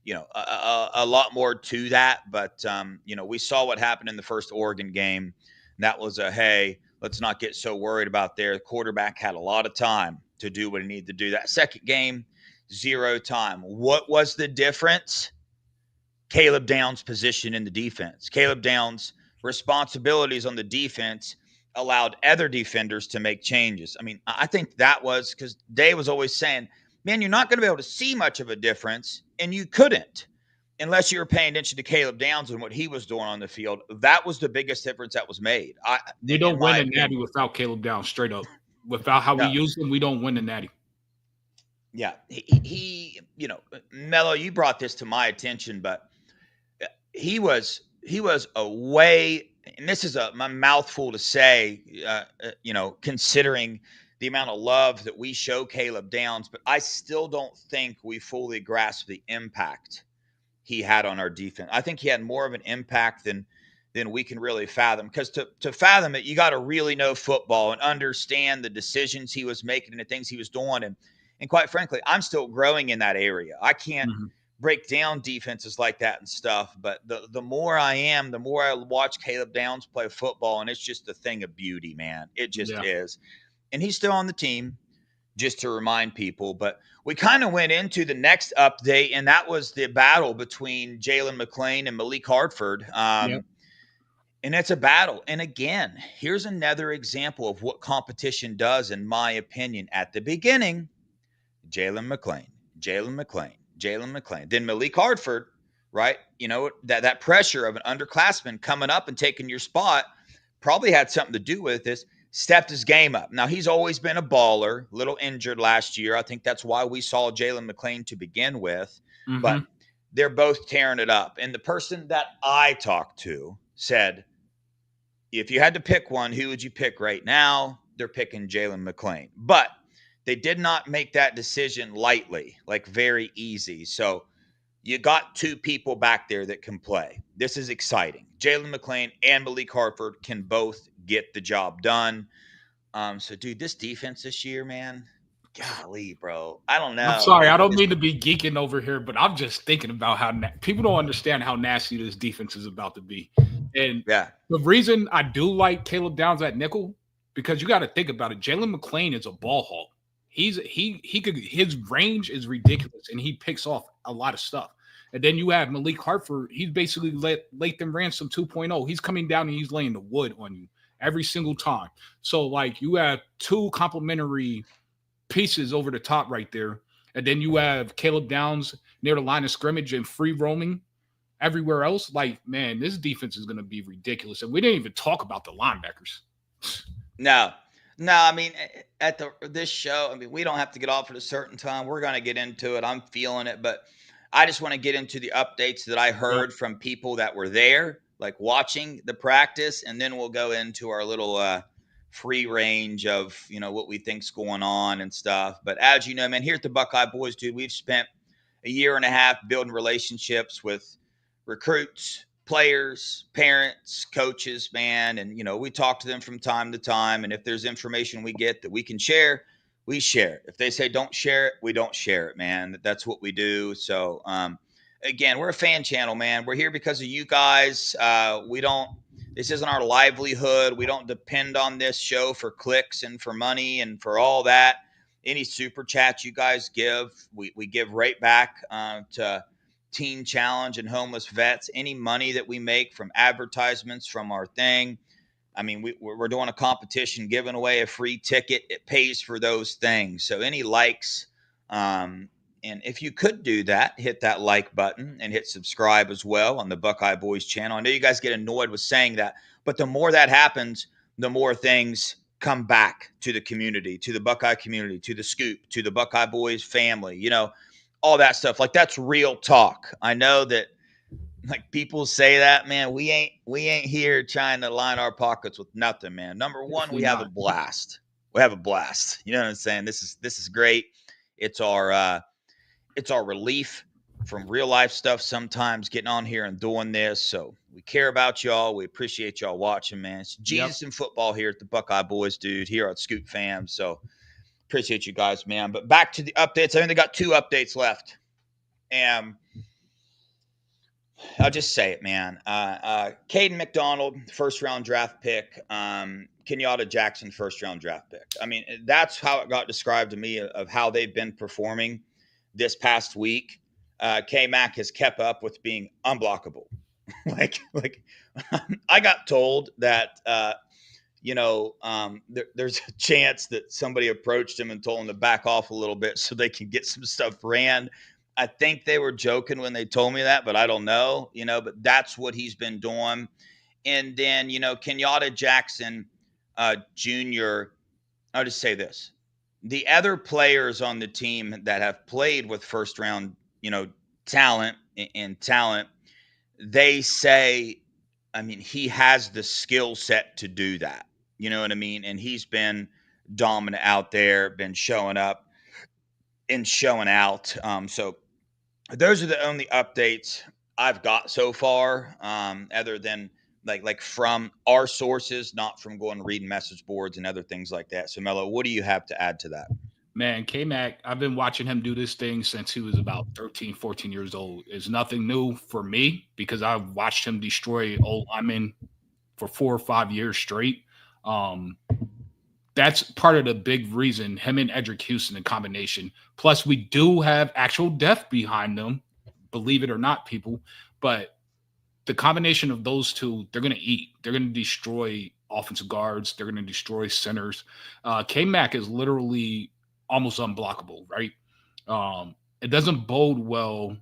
you know, a lot more to that, but you know, we saw what happened in the first Oregon game. That was hey, let's not get so worried about there. The quarterback had a lot of time to do what he needed to do. That second game, 0 time. What was the difference? Caleb Downs' position in the defense. Caleb Downs' responsibilities on the defense allowed other defenders to make changes. I mean, I think that was because Day was always saying, man, you're not going to be able to see much of a difference, and you couldn't unless you were paying attention to Caleb Downs and what he was doing on the field. That was the biggest difference that was made. We don't win a natty without Caleb Downs, straight up. Without how we use him, we don't win a natty. Yeah, he you know, Mello, you brought this to my attention, but he was a way, and this is a mouthful to say, you know, considering the amount of love that we show Caleb Downs, but I still don't think we fully grasp the impact he had on our defense. I think he had more of an impact than we can really fathom, because to fathom it, you got to really know football and understand the decisions he was making and the things he was doing. And quite frankly, I'm still growing in that area. I can't break down defenses like that and stuff, but the more I am, the more I watch Caleb Downs play football, and it's just a thing of beauty, man. It just is. And he's still on the team. just to remind people. But we kind of went into the next update, and that was the battle between Jalen McClain and Malik Hartford. Yep. And it's a battle. And again, here's another example of what competition does, in my opinion. At the beginning, Jalen McClain. Then Malik Hartford, right? You know, that pressure of an underclassman coming up and taking your spot probably had something to do with this. Stepped his game up. Now, he's always been a baller, a little injured last year. I think that's why we saw Jalen McClain to begin with. Mm-hmm. But they're both tearing it up. And the person that I talked to said, if you had to pick one, who would you pick right now? They're picking Jalen McClain. But they did not make that decision lightly, like very easy. So you got two people back there that can play. This is exciting. Jalen McClain and Malik Hartford can both get the job done. So, dude, this defense this year, man, golly, bro. I don't know. I'm sorry. I don't mean to be geeking over here, but I'm just thinking about how people don't understand how nasty this defense is about to be. And yeah, the reason I do like Caleb Downs at nickel, because you got to think about it. Jalen McClain is a ball hawk. His range is ridiculous, and he picks off a lot of stuff. And then you have Malik Hartford. He's basically Latham Ransom 2.0. He's coming down and he's laying the wood on you every single time. So, like, you have two complementary pieces over the top right there. And then you have Caleb Downs near the line of scrimmage and free roaming everywhere else. Like, man, this defense is going to be ridiculous. And we didn't even talk about the linebackers. No, I mean, at this show, I mean, we don't have to get off at a certain time. We're going to get into it. I'm feeling it. But I just want to get into the updates that I heard from people that were there, like watching the practice. And then we'll go into our little free range of, you know, what we think's going on and stuff. But as you know, man, here at the Buckeye Boyz, dude, we've spent a year and a half building relationships with recruits, players, parents, coaches, man. And, you know, we talk to them from time to time. And if there's information we get that we can share, we share. If they say don't share it, we don't share it, man. That's what we do. So, again, we're a fan channel, man. We're here because of you guys. This isn't our livelihood. We don't depend on this show for clicks and for money and for all that. Any super chats you guys give, we give right back to Teen Challenge and homeless vets. Any money that we make from advertisements from our thing, I mean, we're doing a competition, giving away a free ticket. It pays for those things. So any likes, and if you could do that, hit that like button and hit subscribe as well on the Buckeye Boyz channel. I know you guys get annoyed with saying that, but the more that happens, the more things come back to the community, to the Buckeye community, to the Scoop, to the Buckeye Boyz family, you know, all that stuff. Like, that's real talk. I know that, like, people say that, man, we ain't here trying to line our pockets with nothing, man. Number one, we have a blast. We have a blast. You know what I'm saying? This is great. It's our relief from real life stuff sometimes, getting on here and doing this. So we care about y'all. We appreciate y'all watching, man. It's Jesus and football here at the Buckeye Boyz, dude, here at Scoop Fam. So appreciate you guys, man. But back to the updates. I think they got 2 updates left. And I'll just say it, man. Caden McDonald, first-round draft pick. Kenyatta Jackson, first-round draft pick. I mean, that's how it got described to me of how they've been performing this past week. K-Mac has kept up with being unblockable. like I got told that, there's a chance that somebody approached him and told him to back off a little bit so they can get some stuff ran. I think they were joking when they told me that, but I don't know, but that's what he's been doing. And then, Kenyatta Jackson Jr., I'll just say this. The other players on the team that have played with first round, talent, they say, I mean, he has the skill set to do that. You know what I mean? And he's been dominant out there, been showing up and showing out. So those are the only updates I've got so far, other than like from our sources, not from going and reading message boards and other things like that. So Mello, what do you have to add to that? Man, K-Mac, I've been watching him do this thing since he was about 13, 14 years old. It's nothing new for me because I've watched him destroy old linemen for 4 or 5 years straight. that's part of the big reason, him and Edric Houston in combination. Plus, we do have actual depth behind them, believe it or not, people. But the combination of those two, they're going to eat. They're going to destroy offensive guards. They're going to destroy centers. K-Mac is literally almost unblockable, right? It doesn't bode well,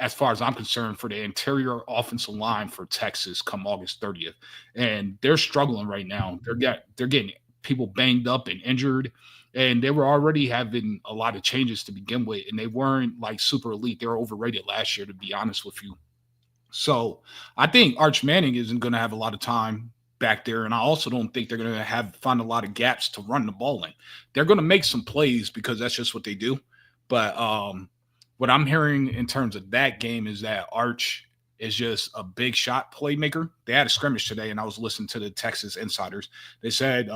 as far as I'm concerned, for the interior offensive line for Texas come August 30th. And they're struggling right now. They're getting people banged up and injured. And they were already having a lot of changes to begin with. And they weren't like super elite. They were overrated last year, to be honest with you. So I think Arch Manning isn't going to have a lot of time back there. And I also don't think they're going to find a lot of gaps to run the ball in. They're going to make some plays because that's just what they do. But what I'm hearing in terms of that game is that Arch is just a big shot playmaker. They had a scrimmage today, and I was listening to the Texas insiders. They said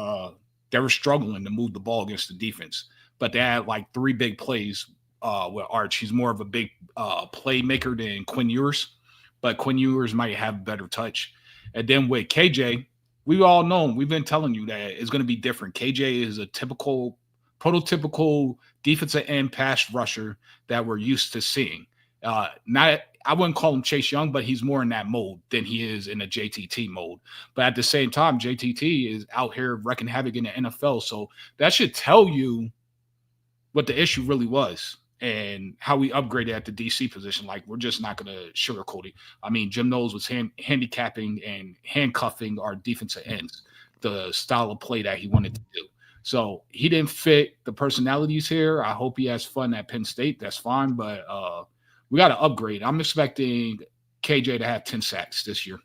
they were struggling to move the ball against the defense, but they had like 3 big plays with Arch. He's more of a big playmaker than Quinn Ewers, but Quinn Ewers might have better touch. And then with KJ, we all know, we've been telling you that it's going to be different. KJ is a prototypical defensive end pass rusher that we're used to seeing. I wouldn't call him Chase Young, but he's more in that mode than he is in a JTT mode. But at the same time, JTT is out here wrecking havoc in the NFL. So that should tell you what the issue really was and how we upgraded at the DC position. Like, we're just not going to sugarcoat it. I mean, Jim Knowles was handicapping and handcuffing our defensive ends, the style of play that he wanted to do. So he didn't fit the personalities here. I hope he has fun at Penn State. That's fine, but we got to upgrade. I'm expecting KJ to have 10 sacks this year.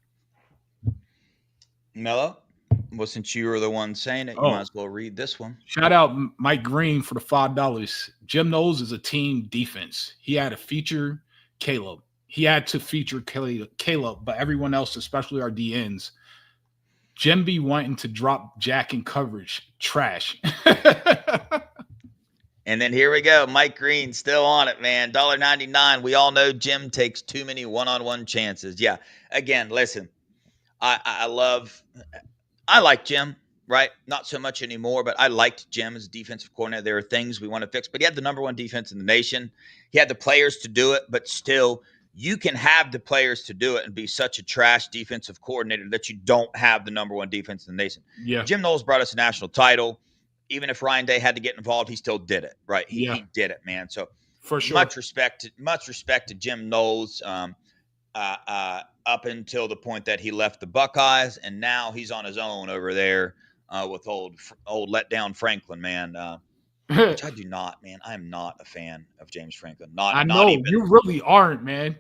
Mello, well, since you were the one saying it, you might as well read this one. Shout out Mike Green for the $5. Jim Knowles is a team defense. He had to feature Caleb. But everyone else, especially our DNs, Jim be wanting to drop Jack in coverage. Trash. And then here we go. Mike Green still on it, man. $1.99. We all know Jim takes too many one-on-one chances. Yeah. Again, listen, I like Jim, right? Not so much anymore, but I liked Jim as a defensive coordinator. There are things we want to fix, but he had the number 1 defense in the nation. He had the players to do it, but still, you can have the players to do it and be such a trash defensive coordinator that you don't have the number 1 defense in the nation. Yeah. Jim Knowles brought us a national title. Even if Ryan Day had to get involved, he still did it, right? He did it, man. So for sure, much respect to Jim Knowles up until the point that he left the Buckeyes, and now he's on his own over there with old letdown Franklin, man. Which I do not, man. I am not a fan of James Franklin. I know you really aren't, man.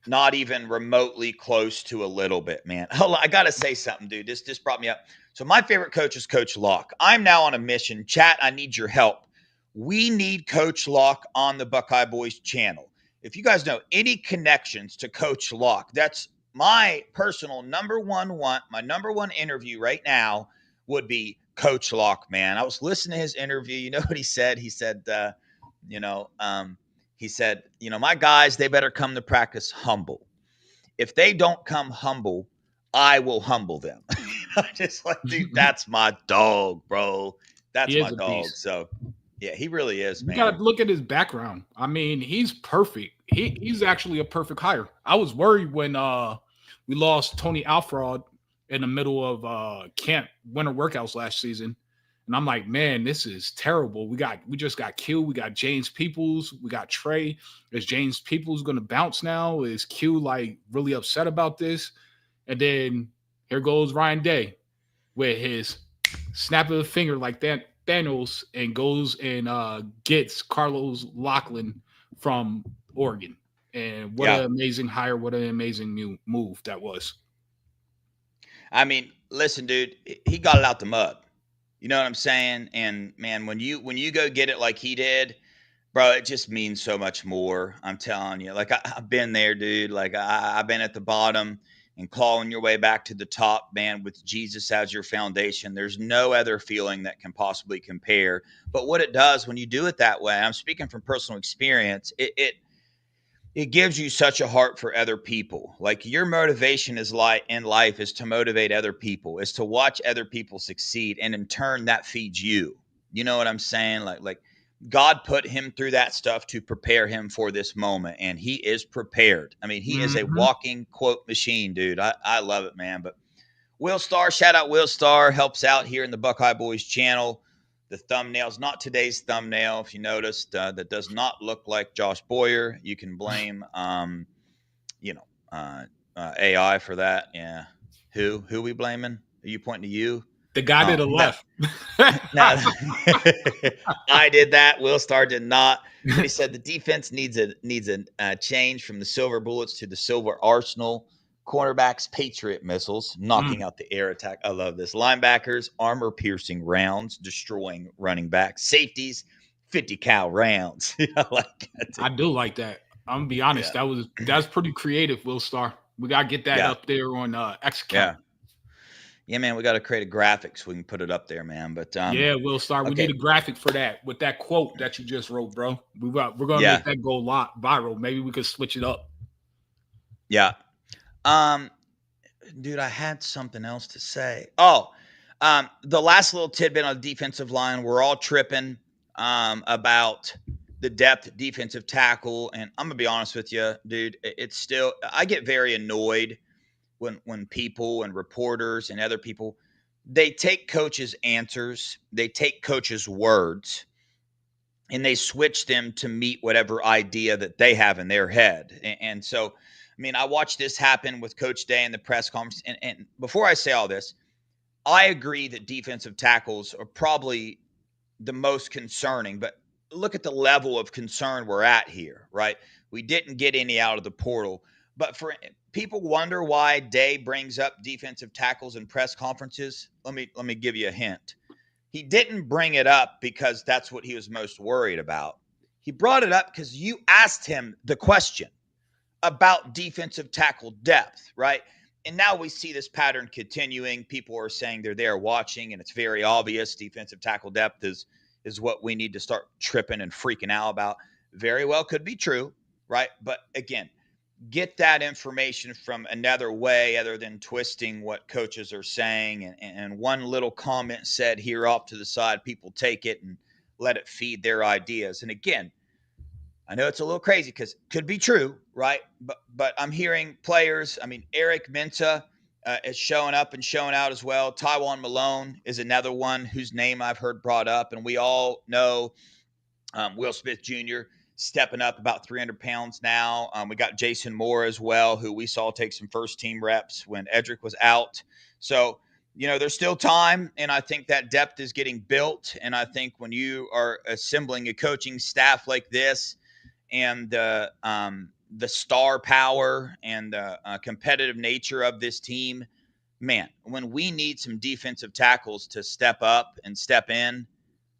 Not even remotely close to a little bit, man. Hold on, I gotta say something, dude. This brought me up. So my favorite coach is Coach Locke. I'm now on a mission. Chat, I need your help. We need Coach Locke on the Buckeye Boyz channel. If you guys know any connections to Coach Locke, that's my personal number one want. My number 1 interview right now would be Coach Locke, man. I was listening to his interview. You know what he said? He said, my guys, they better come to practice humble. If they don't come humble, I will humble them. I'm just like, dude, that's my dog, bro. That's my dog. Beast. So, yeah, he really is, man. You got to look at his background. I mean, he's perfect. He's actually a perfect hire. I was worried when we lost Tony Alfred in the middle of camp winter workouts last season. And I'm like, man, this is terrible. We just got Q. We got James Peoples. We got Trey. Is James Peoples going to bounce now? Is Q like really upset about this? And then here goes Ryan Day with his snap of the finger like Thanos and goes and gets Carlos Lachlan from Oregon. And what an amazing hire. What an amazing move that was. I mean, listen, dude, he got it out the mud. You know what I'm saying? And man, when you go get it like he did, bro, it just means so much more. I'm telling you, like I've been there, dude. Like I've been at the bottom and clawing your way back to the top, man, with Jesus as your foundation. There's no other feeling that can possibly compare. But what it does when you do it that way, I'm speaking from personal experience, it gives you such a heart for other people. Like your motivation in life is to motivate other people, is to watch other people succeed, and in turn that feeds you. You know what I'm saying? Like God put him through that stuff to prepare him for this moment, and he is prepared. I mean, he is a walking quote machine, dude. I love it, man. But Will Star, shout out Will Star, helps out here in the Buckeye Boyz channel. The thumbnail's not today's thumbnail. If you noticed, that does not look like Josh Boyer. You can blame, AI for that. Yeah. Who we blaming? Are you pointing to you? The guy to the left. No, I did that. Will Star did not. But he said the defense needs a change from the silver bullets to the silver arsenal. Cornerbacks, Patriot missiles, knocking out the air attack. I love this. Linebackers, armor-piercing rounds, destroying running backs. Safeties, 50 cal rounds. I like that. I do like that. I'm gonna be honest. Yeah. That's pretty creative, Will Star. We gotta get that up there on X account. Yeah, man. We got to create a graphic so we can put it up there, man. But Will Star. We need a graphic for that with that quote that you just wrote, bro. We're gonna make that go viral. Maybe we could switch it up. Yeah. Dude, I had something else to say. Oh, the last little tidbit on the defensive line, we're all tripping about the depth defensive tackle. And I'm gonna be honest with you, dude, it's still, I get very annoyed when people and reporters and other people, they take coaches' answers, they take coaches' words, and they switch them to meet whatever idea that they have in their head. And so, I mean, I watched this happen with Coach Day in the press conference. And before I say all this, I agree that defensive tackles are probably the most concerning, but look at the level of concern we're at here, right? We didn't get any out of the portal, but for people wonder why Day brings up defensive tackles in press conferences. Let me give you a hint. He didn't bring it up because that's what he was most worried about. He brought it up because you asked him the question about defensive tackle depth, right? And now we see this pattern continuing. People are saying they're there watching, and it's very obvious defensive tackle depth is what we need to start tripping and freaking out about. Very well could be true, right? But again, get that information from another way other than twisting what coaches are saying. And one little comment said here off to the side, people take it and let it feed their ideas. And again, I know it's a little crazy because it could be true, right? But I'm hearing players. I mean, Eric Mensah is showing up and showing out as well. Tywan Malone is another one whose name I've heard brought up. And we all know Will Smith Jr. stepping up about 300 pounds now. We got Jason Moore as well, who we saw take some first-team reps when Edric was out. So, there's still time, and I think that depth is getting built. And I think when you are assembling a coaching staff like this, and the star power and the competitive nature of this team, man, when we need some defensive tackles to step up and step in,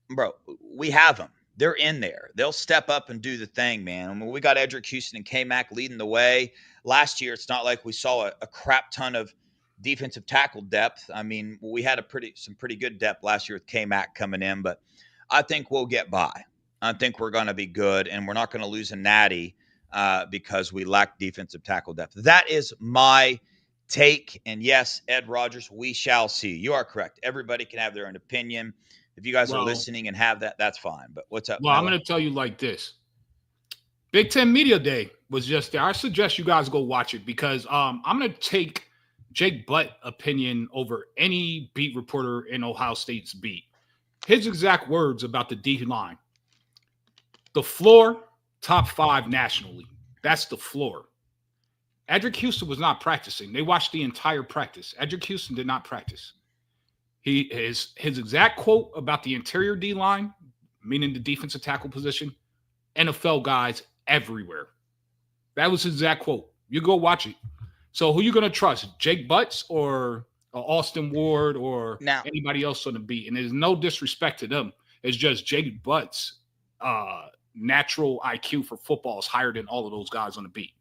bro, we have them. They're in there. They'll step up and do the thing, man. I mean, we got Edric Houston and K-Mac leading the way. Last year, it's not like we saw a crap ton of defensive tackle depth. I mean, we had some pretty good depth last year with K-Mac coming in, but I think we'll get by. I think we're going to be good, and we're not going to lose a natty because we lack defensive tackle depth. That is my take. And yes, Ed Rogers, we shall see. You are correct. Everybody can have their own opinion. If you guys are listening and have that, that's fine. But what's up? Well, I'm going to tell you like this. Big Ten Media Day was just there. I suggest you guys go watch it because I'm going to take Jake Butt opinion over any beat reporter in Ohio State's beat. His exact words about the D line. The floor, top 5 nationally. That's the floor. Edric Houston was not practicing. They watched the entire practice. Edric Houston did not practice. His exact quote about the interior D-line, meaning the defensive tackle position, NFL guys everywhere. That was his exact quote. You go watch it. So who you going to trust, Jake Butts or Austin Ward or anybody else on the beat? And there's no disrespect to them. It's just Jake Butts' natural IQ for football is higher than all of those guys on the beat.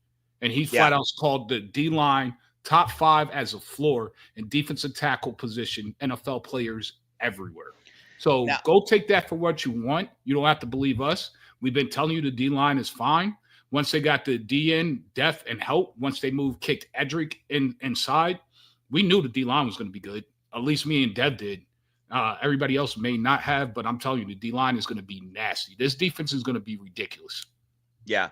And he flat out called the D-line top 5 as a floor and defensive tackle position, NFL players everywhere. So go take that for what you want. You don't have to believe us. We've been telling you the D-line is fine. Once they got the D in depth and help, once they kicked Edric inside, we knew the D line was going to be good. At least me and Dev did. Everybody else may not have, but I'm telling you, the D line is going to be nasty. This defense is going to be ridiculous. Yeah.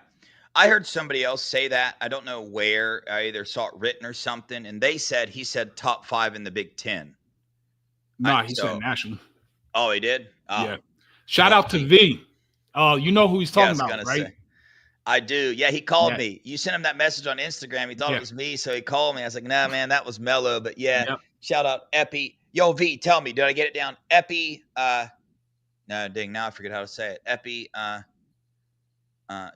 I heard somebody else say that. I don't know where. I either saw it written or something, and he said top 5 in the Big Ten. Nah, he said national. Oh, he did? Oh. Yeah. Shout out to V. You know who he's talking about, right? I do. Yeah, he called me. You sent him that message on Instagram. He thought it was me, so he called me. I was like, nah, man, that was Mello. But shout out Epi. Yo, V, tell me, did I get it down? Epi, no, dang, now I forget how to say it. Epi,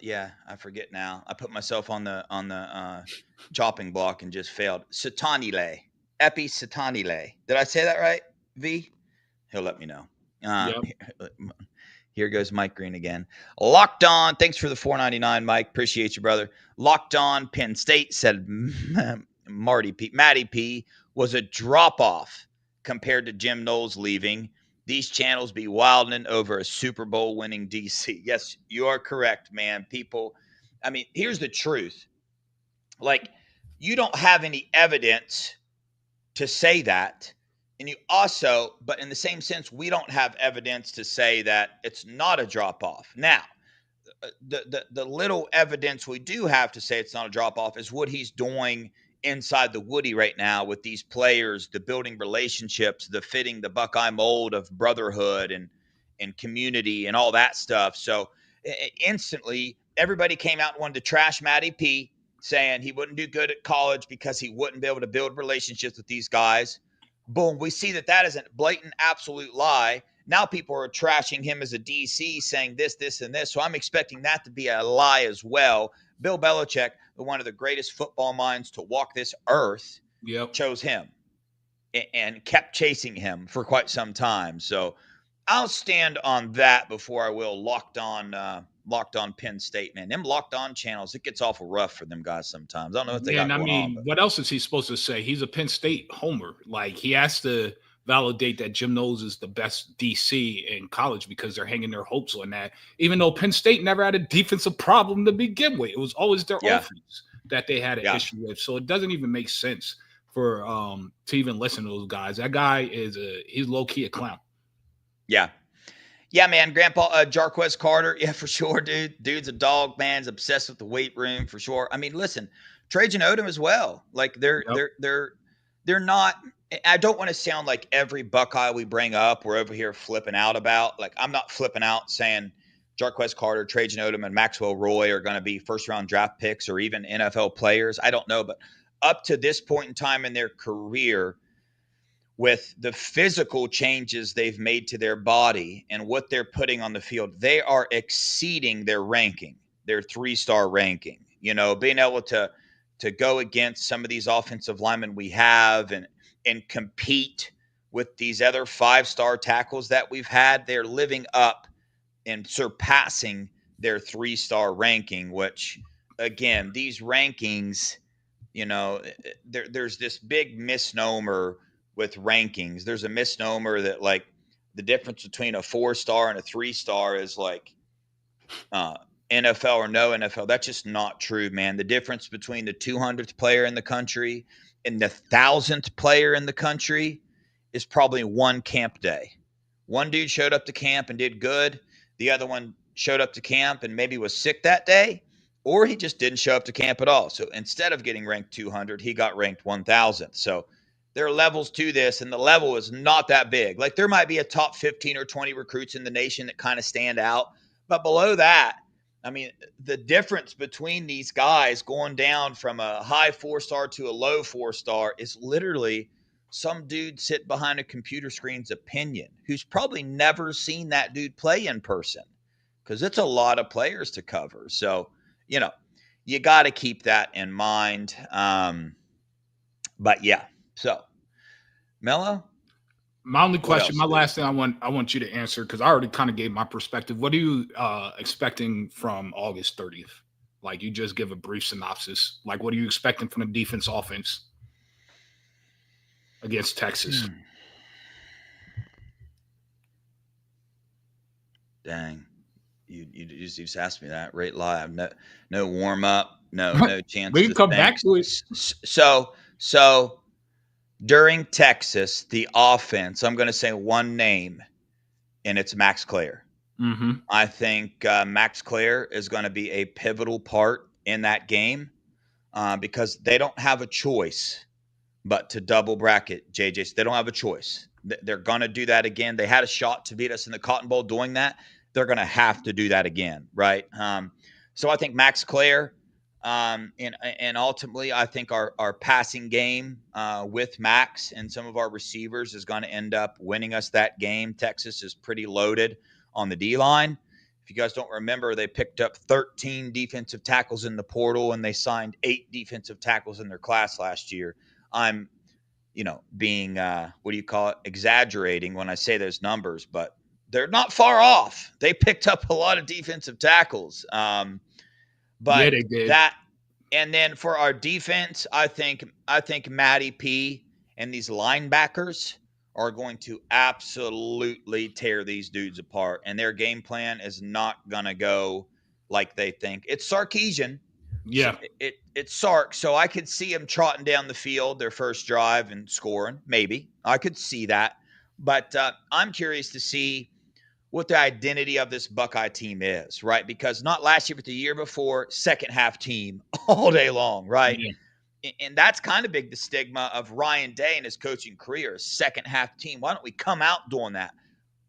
yeah, I forget now. I put myself on the chopping block and just failed. Satanile. Epi Satanile. Did I say that right, V? He'll let me know. Here goes Mike Green again. Locked on. Thanks for the $4.99, Mike. Appreciate you, brother. Locked on. Penn State said Matty P was a drop-off compared to Jim Knowles leaving. These channels be wilding over a Super Bowl winning DC. Yes, you are correct, man. People, I mean, here's the truth. Like, you don't have any evidence to say that. And you also, but in the same sense, we don't have evidence to say that it's not a drop-off. Now, the little evidence we do have to say it's not a drop-off is what he's doing inside the Woody right now with these players, the building relationships, the fitting the Buckeye mold of brotherhood and community and all that stuff. So instantly, everybody came out and wanted to trash Matty P, saying he wouldn't do good at college because he wouldn't be able to build relationships with these guys. Boom, we see that is a blatant, absolute lie. Now people are trashing him as a DC, saying this, and this. So I'm expecting that to be a lie as well. Bill Belichick, one of the greatest football minds to walk this earth, chose him and kept chasing him for quite some time. So I'll stand on that before I will locked on Penn State, man. Them locked on channels, it gets awful rough for them guys sometimes. I don't know what they got going on. What else is he supposed to say? He's a Penn State homer. Like, he has to validate that Jim Knowles is the best DC in college because they're hanging their hopes on that, even though Penn State never had a defensive problem to begin with. It was always their offense that they had an issue with. So it doesn't even make sense for to even listen to those guys. That guy he's low-key a clown. Yeah, man. Grandpa Jarquez Carter, yeah, for sure, dude. Dude's a dog, man. He's obsessed with the weight room, for sure. I mean, listen, Trajan Odom as well. Like, they're not. I don't want to sound like every Buckeye we bring up we're over here flipping out about. Like, I'm not flipping out saying Jarquez Carter, Trajan Odom, and Maxwell Roy are going to be first-round draft picks or even NFL players. I don't know, but up to this point in time in their career, with the physical changes they've made to their body and what they're putting on the field, they are exceeding their ranking, their 3-star ranking. You know, being able to go against some of these offensive linemen we have and compete with these other 5-star tackles that we've had, they're living up and surpassing their 3-star ranking, which, again, these rankings, you know, there's this big misnomer with rankings. There's a misnomer that, like, the difference between a 4-star and a 3-star is like NFL or no NFL. That's just not true, man. The difference between the 200th player in the country and the 1,000th player in the country is probably one camp day. One dude showed up to camp and did good. The other one showed up to camp and maybe was sick that day, or he just didn't show up to camp at all. So instead of getting ranked 200, he got ranked 1,000th. So there are levels to this, and the level is not that big. Like, there might be a top 15 or 20 recruits in the nation that kind of stand out. But below that, I mean, the difference between these guys going down from a high 4-star to a low 4-star is literally some dude sitting behind a computer screen's opinion who's probably never seen that dude play in person, because it's a lot of players to cover. So, you know, you got to keep that in mind. But yeah. So, Mello? My only question, my last thing I want you to answer, because I already kind of gave my perspective. What are you expecting from August 30th? Like, you just give a brief synopsis. Like, what are you expecting from the defense offense against Texas? Dang. You just asked me that right live. No warm up. No chance We to can come think. back to it. So during Texas, the offense. I'm going to say one name, and it's Max Clare. Mm-hmm. I think Max Clare is going to be a pivotal part in that game because they don't have a choice but to double bracket JJ. So they don't have a choice. They're going to do that again. They had a shot to beat us in the Cotton Bowl doing that. They're going to have to do that again, right? So I think Max Clare, and ultimately I think our passing game with Max and some of our receivers is going to end up winning us that game. Texas is pretty loaded on the D-line. If you guys don't remember, they picked up 13 defensive tackles in the portal, and they signed 8 defensive tackles in their class last year. I'm, being, exaggerating when I say those numbers, but they're not far off. They picked up a lot of defensive tackles. But Yeah, they did. And then for our defense, I think Matty P and these linebackers are going to absolutely tear these dudes apart. And their game plan is not going to go like they think. It's Sarkisian. Yeah. So it's Sark. So I could see him trotting down the field their first drive and scoring. Maybe. I could see that. But I'm curious to see what the identity of this Buckeye team is, right? Because not last year, but the year before, second half team all day long, right? Yeah. And that's kind of big, the stigma of Ryan Day and his coaching career, second half team. Why don't we come out doing that?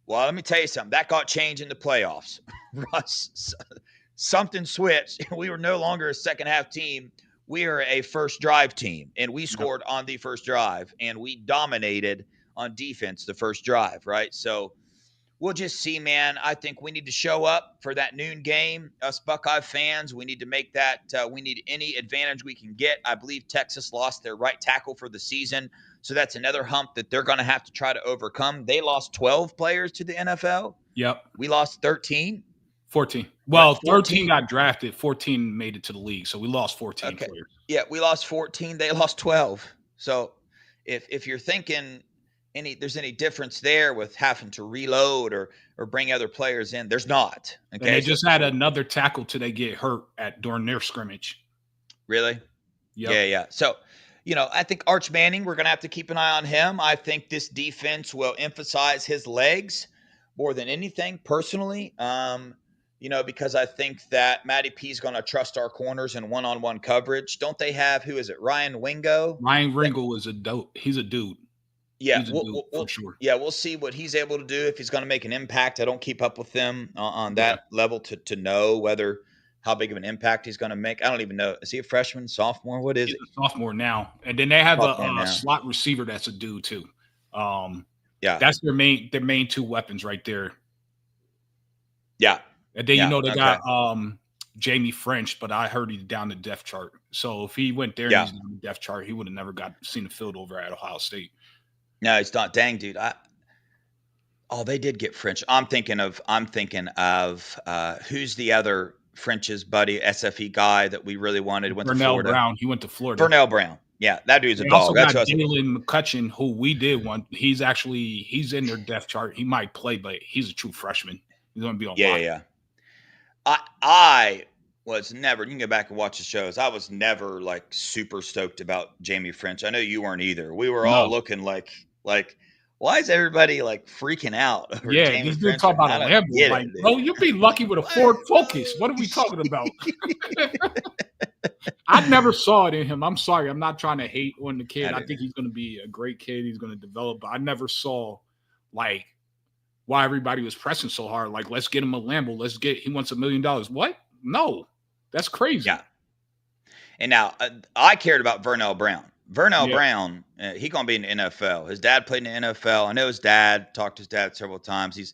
Well, let me tell you something. That got changed in the playoffs. Russ, something switched. We were no longer a second half team. We are a first drive team, and we scored on the first drive, and we dominated on defense the first drive, right? So we'll just see, man. I think we need to show up for that noon game. Us Buckeye fans, we need to make that. We need any advantage we can get. I believe Texas lost their right tackle for the season, so that's another hump that they're going to have to try to overcome. They lost 12 players to the NFL. Yep. We lost 13. 14. Well, 14. 13 got drafted. 14 made it to the league, so we lost 14 players. Yeah, we lost 14. They lost 12. So if you're thinking there's any difference there with having to reload or bring other players in, there's not. Okay. And they just had another tackle till they get hurt during their scrimmage. Really? Yep. Yeah. So, I think Arch Manning, we're going to have to keep an eye on him. I think this defense will emphasize his legs more than anything personally. Because I think that Matty P is going to trust our corners in one-on-one coverage. Don't they have, who is it? Ryan Wingo? Ryan Ringo is a dope. He's a dude. Yeah, for sure. Yeah, we'll see what he's able to do, if he's going to make an impact. I don't keep up with him on that level to know how big of an impact he's going to make. I don't even know. Is he a freshman, sophomore? What is He's it? a sophomore now. And then they have Sophomore a slot receiver that's a dude too. Yeah. That's their main two weapons right there. Yeah. And then they got Jamie French, but I heard he's down the depth chart. So if he went there and he's down the depth chart, he would have never seen the field over at Ohio State. No, it's not. Dang, dude. They did get French. I'm thinking of who's the other French's buddy, SFE guy that we really wanted, went to Florida. Brown. He went to Florida. Vernell Brown. Yeah, that dude's a dog. Also got Jalen McCutcheon, who we did want. He's in their depth chart. He might play, but he's a true freshman. He's going to be on line. Yeah. I was never, you can go back and watch the shows. I was never like super stoked about Jamie French. I know you weren't either. We were all looking like, why is everybody like freaking out over Jamie these French? dudes talk about a Lambo. Like, bro, you'd be lucky with a Ford Focus. What are we talking about? I never saw it in him. I'm sorry. I'm not trying to hate on the kid. I think he's going to be a great kid. He's going to develop. But I never saw like why everybody was pressing so hard. Like, let's get him a Lambo. He wants $1 million. What? No, that's crazy. Yeah. And now I cared about Vernell Brown. Brown, he gonna be in the NFL. His dad played in the NFL. I know his dad. Talked to his dad several times. His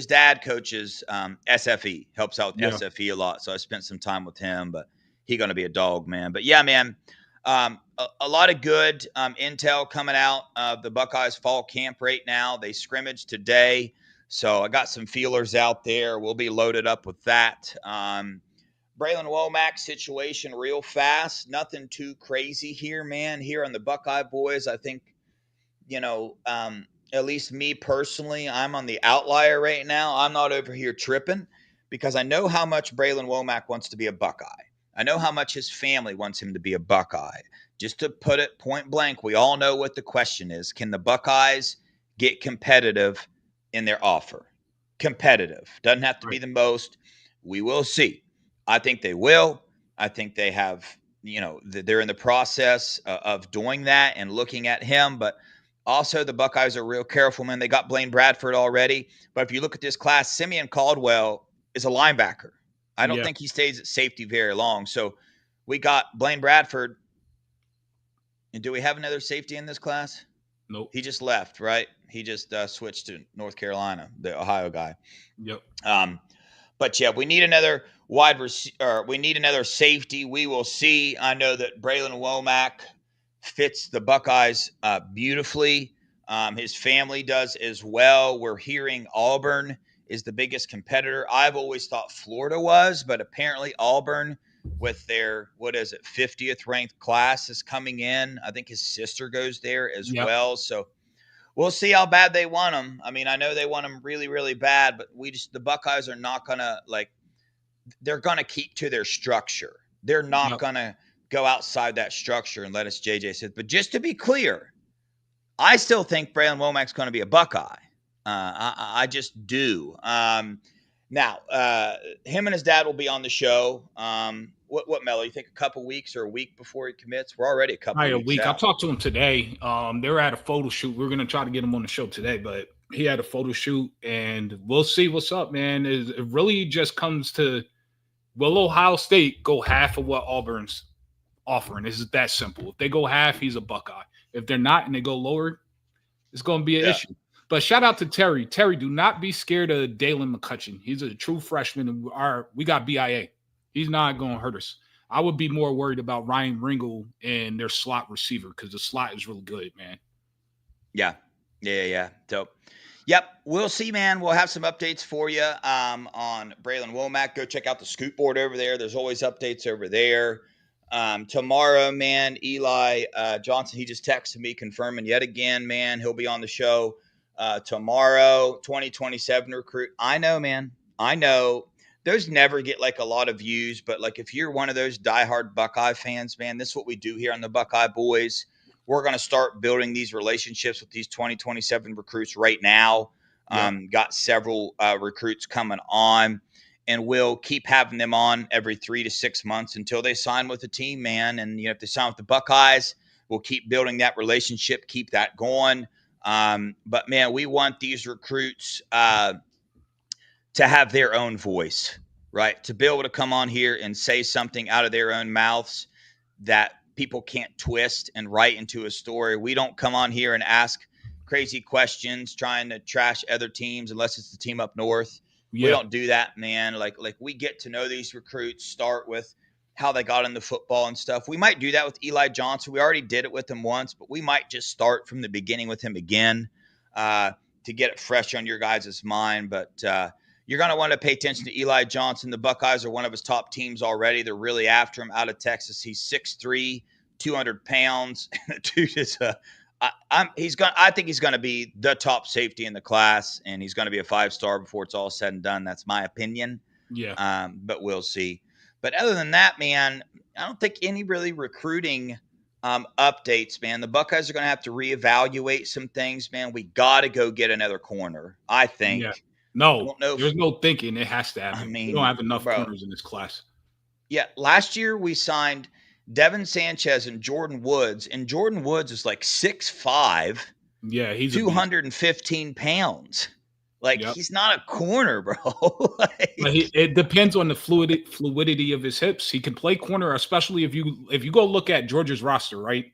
dad coaches SFE, helps out with SFE a lot. So I spent some time with him. But he's gonna be a dog, man. But yeah, man, a lot of good intel coming out of the Buckeyes fall camp right now. They scrimmaged today, so I got some feelers out there. We'll be loaded up with that. Braylon Womack's situation real fast. Nothing too crazy here, man. Here on the Buckeye Boyz, I think, at least me personally, I'm on the outlier right now. I'm not over here tripping because I know how much Braylon Womack wants to be a Buckeye. I know how much his family wants him to be a Buckeye. Just to put it point blank, we all know what the question is. Can the Buckeyes get competitive in their offer? Competitive. Doesn't have to be the most. We will see. I think they will. I think they have, they're in the process of doing that and looking at him. But also the Buckeyes are real careful, man. They got Blaine Bradford already. But if you look at this class, Simeon Caldwell is a linebacker. I don't think he stays at safety very long. So we got Blaine Bradford. And do we have another safety in this class? Nope. He just left, right? He just switched to North Carolina, the Ohio guy. Yep. But yeah, we need another wide receiver. We need another safety. We will see. I know that Braylon Womack fits the Buckeyes beautifully. His family does as well. We're hearing Auburn is the biggest competitor. I've always thought Florida was, but apparently Auburn, with their 50th ranked class, is coming in. I think his sister goes there as well. So we'll see how bad they want him. I mean, I know they want him really, really bad, but the Buckeyes are not gonna they're gonna keep to their structure. They're not gonna go outside that structure and let us JJ sit. But just to be clear, I still think Braylon Womack's going to be a Buckeye. I just do. Now, him and his dad will be on the show. What Mello? You think a couple weeks or a week before he commits? We're already a week out. I talked to him today. They were at a photo shoot. We are going to try to get him on the show today, but he had a photo shoot, and we'll see what's up, man. It really just comes to, will Ohio State go half of what Auburn's offering? It's that simple. If they go half, he's a Buckeye. If they're not and they go lower, it's going to be an issue. But shout out to Terry. Terry, do not be scared of Dalen McCutcheon. He's a true freshman, and we got BIA. He's not going to hurt us. I would be more worried about Ryan Ringel and their slot receiver because the slot is really good, man. Yeah. Dope. Yep, we'll see, man. We'll have some updates for you on Braylon Womack. Go check out the scoop board over there. There's always updates over there. Tomorrow, man, Eli Johnson, he just texted me confirming yet again, man, he'll be on the show tomorrow. 2027 recruit. I know, man. I know those never get a lot of views, but if you're one of those diehard Buckeye fans, man, this is what we do here on the Buckeye Boyz. We're going to start building these relationships with these 2027 recruits right now. Got several recruits coming on, and we'll keep having them on every 3 to 6 months until they sign with the team, man. And if they sign with the Buckeyes, we'll keep building that relationship, keep that going. But man, we want these recruits to have their own voice, right? To be able to come on here and say something out of their own mouths that people can't twist and write into a story. We don't come on here and ask crazy questions trying to trash other teams unless it's the team up north. We don't do that, man. We get to know these recruits, start with how they got into football and stuff. We might do that with Eli Johnson. We already did it with him once, but we might just start from the beginning with him again to get it fresh on your guys' mind. But you're going to want to pay attention to Eli Johnson. The Buckeyes are one of his top teams already. They're really after him out of Texas. He's 6'3", 200 pounds. The dude is I think he's going to be the top safety in the class, and he's going to be a 5-star before it's all said and done. That's my opinion. Yeah. But we'll see. But other than that, man, I don't think any really recruiting updates, man. The Buckeyes are going to have to reevaluate some things, man. We got to go get another corner, I think. Yeah. No, there's no thinking. It has to happen. I mean, we don't have enough corners in this class. Yeah. Last year we signed Devin Sanchez and Jordan Woods, and Jordan Woods is 6'5". Yeah, he's 215 pounds. He's not a corner, bro. But it depends on the fluidity of his hips. He can play corner, especially if you go look at Georgia's roster, right?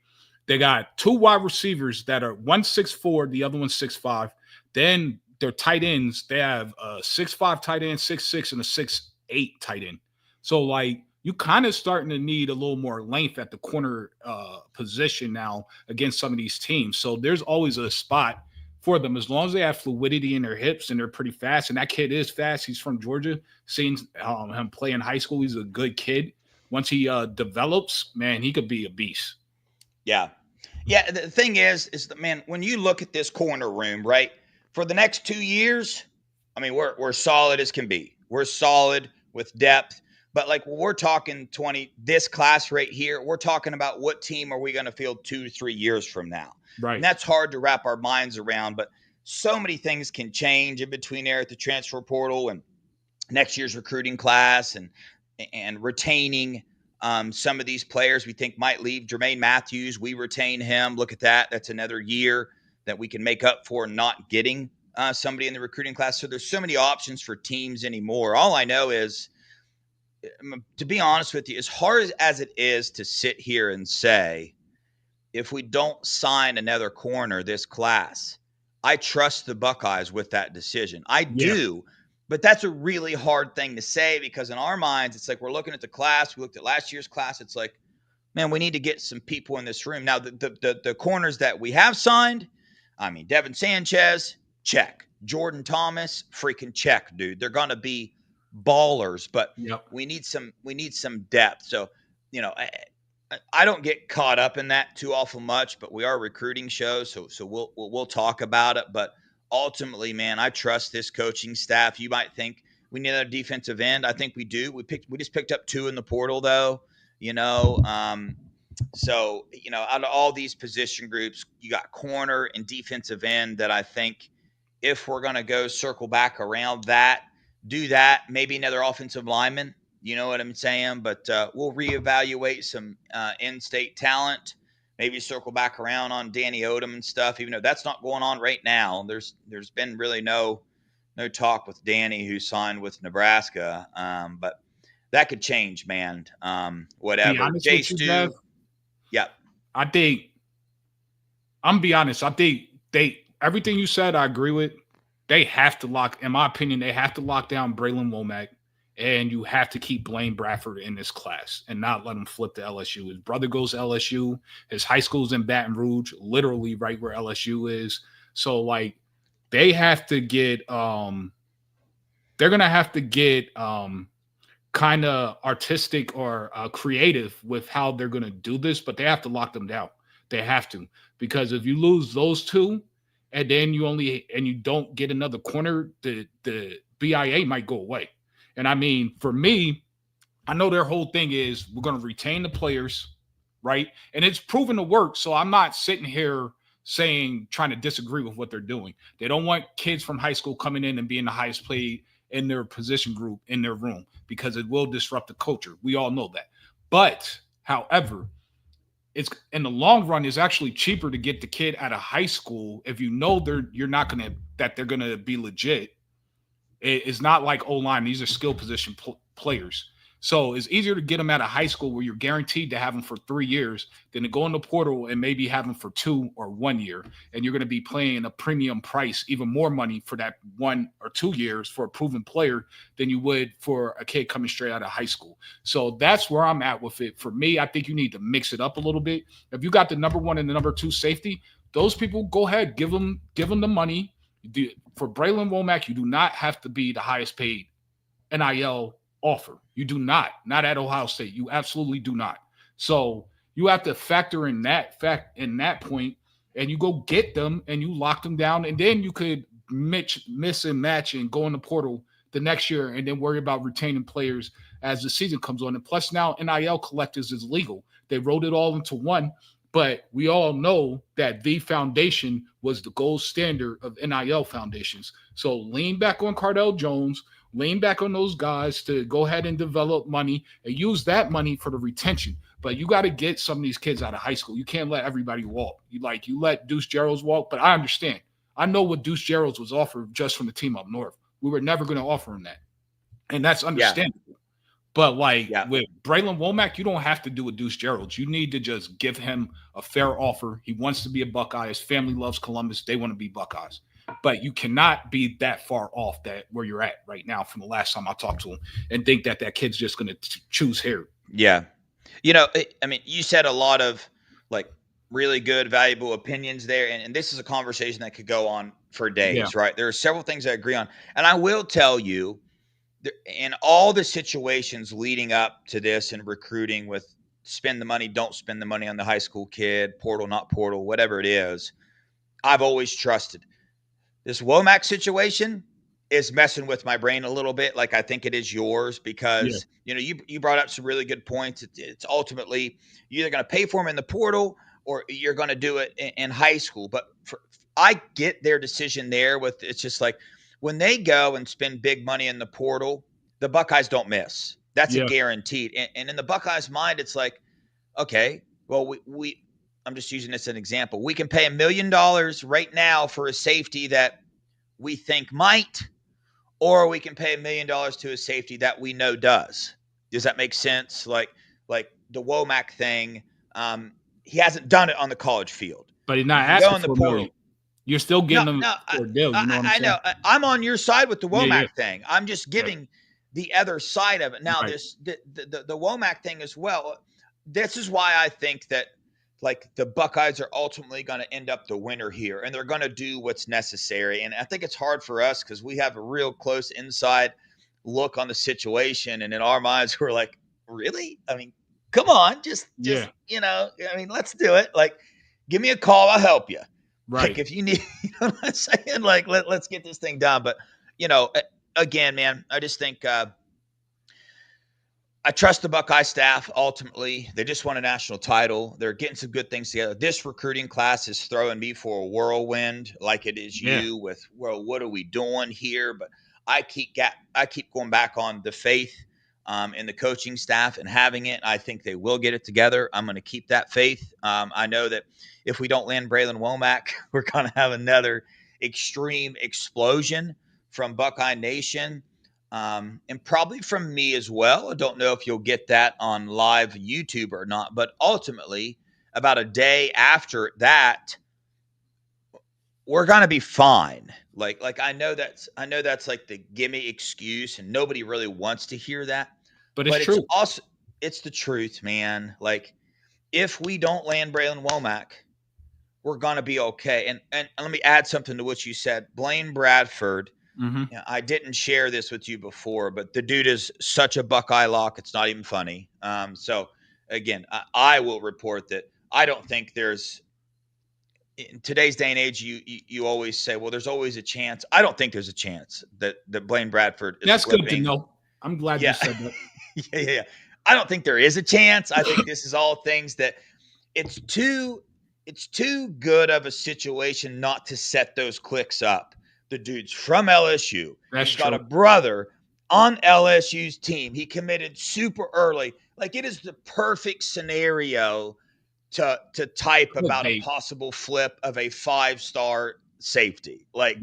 They got 2 wide receivers that are 1'6'4", the other one's 6'5". Then their tight ends, they have a 6'5" tight end, 6'6", and a 6'8" tight end. So you kind of starting to need a little more length at the corner position now against some of these teams. So there's always a spot for them as long as they have fluidity in their hips and they're pretty fast. And that kid is fast. He's from Georgia. Seeing him play in high school, he's a good kid. Once he develops, man, he could be a beast. Yeah. Yeah, the thing is that, man, when you look at this corner room, right, for the next 2 years, I mean, we're solid as can be. We're solid with depth. But like when we're talking this class right here, we're talking about what team are we going to field 2 to 3 years from now. Right. And that's hard to wrap our minds around. But so many things can change in between there at the transfer portal and next year's recruiting class and retaining some of these players we think might leave. Jermaine Matthews, we retain him. Look at that. That's another year that we can make up for not getting somebody in the recruiting class. So there's so many options for teams anymore. All I know is, to be honest with you, as hard as it is to sit here and say, if we don't sign another corner this class, I trust the Buckeyes with that decision. I do, but that's a really hard thing to say because in our minds, it's like we're looking at the class. We looked at last year's class. It's like, man, we need to get some people in this room. Now, the corners that we have signed, I mean, Devin Sanchez, check. Jordan Thomas, freaking check, dude. They're going to be ballers, but we need some depth. So, you know, I don't get caught up in that too awful much, but we are a recruiting show, so we'll talk about it. But ultimately, man, I trust this coaching staff. You might think we need a defensive end. I think we do. We just picked up 2 in the portal, though. You know, so you know, out of all these position groups, you got corner and defensive end that I think if we're going to go circle back around that, do that, maybe another offensive lineman. You know what I'm saying? But we'll reevaluate some in-state talent, maybe circle back around on Danny Odom and stuff, even though that's not going on right now. There's been really no talk with Danny, who signed with Nebraska. But that could change, man. Whatever. Jay Stu. Yeah. I'm gonna be honest. I think everything you said, I agree with. They have to in my opinion, they have to lock down Braylon Womack. And you have to keep Blaine Bradford in this class and not let him flip to LSU. His brother goes to LSU. His high school's in Baton Rouge, literally right where LSU is. So, like, they have to get they're going to have to get kind of artistic or creative with how they're going to do this, but they have to lock them down. They have to. Because if you lose those 2 and then you don't get another corner, the BIA might go away. And I mean, for me, I know their whole thing is we're going to retain the players, right? And it's proven to work. So I'm not sitting here trying to disagree with what they're doing. They don't want kids from high school coming in and being the highest paid in their position group in their room because it will disrupt the culture. We all know that. But, however, it's in the long run, it's actually cheaper to get the kid out of high school if you know they're going to be legit. It's not like O-line. These are skill position players. So it's easier to get them out of high school where you're guaranteed to have them for 3 years than to go in the portal and maybe have them for 2 or 1 year. And you're going to be paying a premium price, even more money for that 1 or 2 years for a proven player than you would for a kid coming straight out of high school. So that's where I'm at with it. For me, I think you need to mix it up a little bit. If you got the number 1 and the number 2 safety, those people, go ahead, give them the money. For Braylon Womack, you do not have to be the highest paid NIL offer. You do not at Ohio State. You absolutely do not. So you have to factor in that point, and you go get them and you lock them down, and then you could miss and match and go in the portal the next year and then worry about retaining players as the season comes on. And plus now NIL collectors is legal. They wrote it all into one. But we all know that the foundation was the gold standard of NIL foundations. So lean back on Cardell Jones, lean back on those guys to go ahead and develop money and use that money for the retention. But you got to get some of these kids out of high school. You can't let everybody walk. You let Deuce Gerald's walk, but I understand. I know what Deuce Gerald's was offered just from the team up north. We were never going to offer him that. And that's understandable. Yeah. But with Braylon Womack, you don't have to do a Deuce Gerald. You need to just give him a fair offer. He wants to be a Buckeye. His family loves Columbus. They want to be Buckeyes. But you cannot be that far off that where you're at right now from the last time I talked to him and think that kid's just going to choose here. Yeah. You know, I mean, you said a lot of really good, valuable opinions there. And this is a conversation that could go on for days, right? There are several things I agree on. And I will tell you, in all the situations leading up to this and recruiting with spend the money, don't spend the money on the high school kid, portal, not portal, whatever it is, I've always trusted. This Womack situation, is messing with my brain a little bit. Like I think it is yours because, you brought up some really good points. It's ultimately you're either going to pay for them in the portal or you're going to do it in high school. But I get their decision there with, it's just like when they go and spend big money in the portal, the Buckeyes don't miss. That's a guaranteed. And in the Buckeyes' mind, it's like, okay, well, I'm just using this as an example. We can pay $1 million right now for a safety that we think might, or we can pay $1 million to a safety that we know does. Does that make sense? Like the Womack thing, he hasn't done it on the college field. But he's not asking for $1 million. You're still getting them for a deal. You know what I'm saying? I know. I'm on your side with the Womack thing. I'm just giving the other side of it. Now, the Womack thing as well. This is why I think that like the Buckeyes are ultimately going to end up the winner here, and they're going to do what's necessary. And I think it's hard for us because we have a real close inside look on the situation, and in our minds, we're like, really? I mean, come on, just let's do it. Like, give me a call, I'll help you. Right. Like if you need, you know what I'm saying? Like, let's get this thing done. But, again, man, I just think I trust the Buckeye staff. Ultimately, they just won a national title. They're getting some good things together. This recruiting class is throwing me for a whirlwind like it is you with, well, what are we doing here? But I keep going back on the faith in the coaching staff and having it. I think they will get it together. I'm going to keep that faith. I know that if we don't land Braylon Womack, we're going to have another extreme explosion from Buckeye Nation. And probably from me as well. I don't know if you'll get that on live YouTube or not, but ultimately about a day after that, we're going to be fine. Like I know that's like the gimme excuse and nobody really wants to hear that, but it's true. It's the truth, man. Like if we don't land Braylon Womack, we're going to be okay. And let me add something to what you said. Blaine Bradford. Mm-hmm. I didn't share this with you before, but the dude is such a Buckeye lock. It's not even funny. So again, I will report that I don't think there's in today's day and age, you always say, well, there's always a chance. I don't think there's a chance that Blaine Bradford is That's flipping. Good to know. I'm glad you said that. Yeah. I don't think there is a chance. I think this is all things that it's too good of a situation not to set those clicks up. The dude's from LSU. He's got a brother on LSU's team. He committed super early. Like it is the perfect scenario to type about a possible flip of a 5-star safety. Like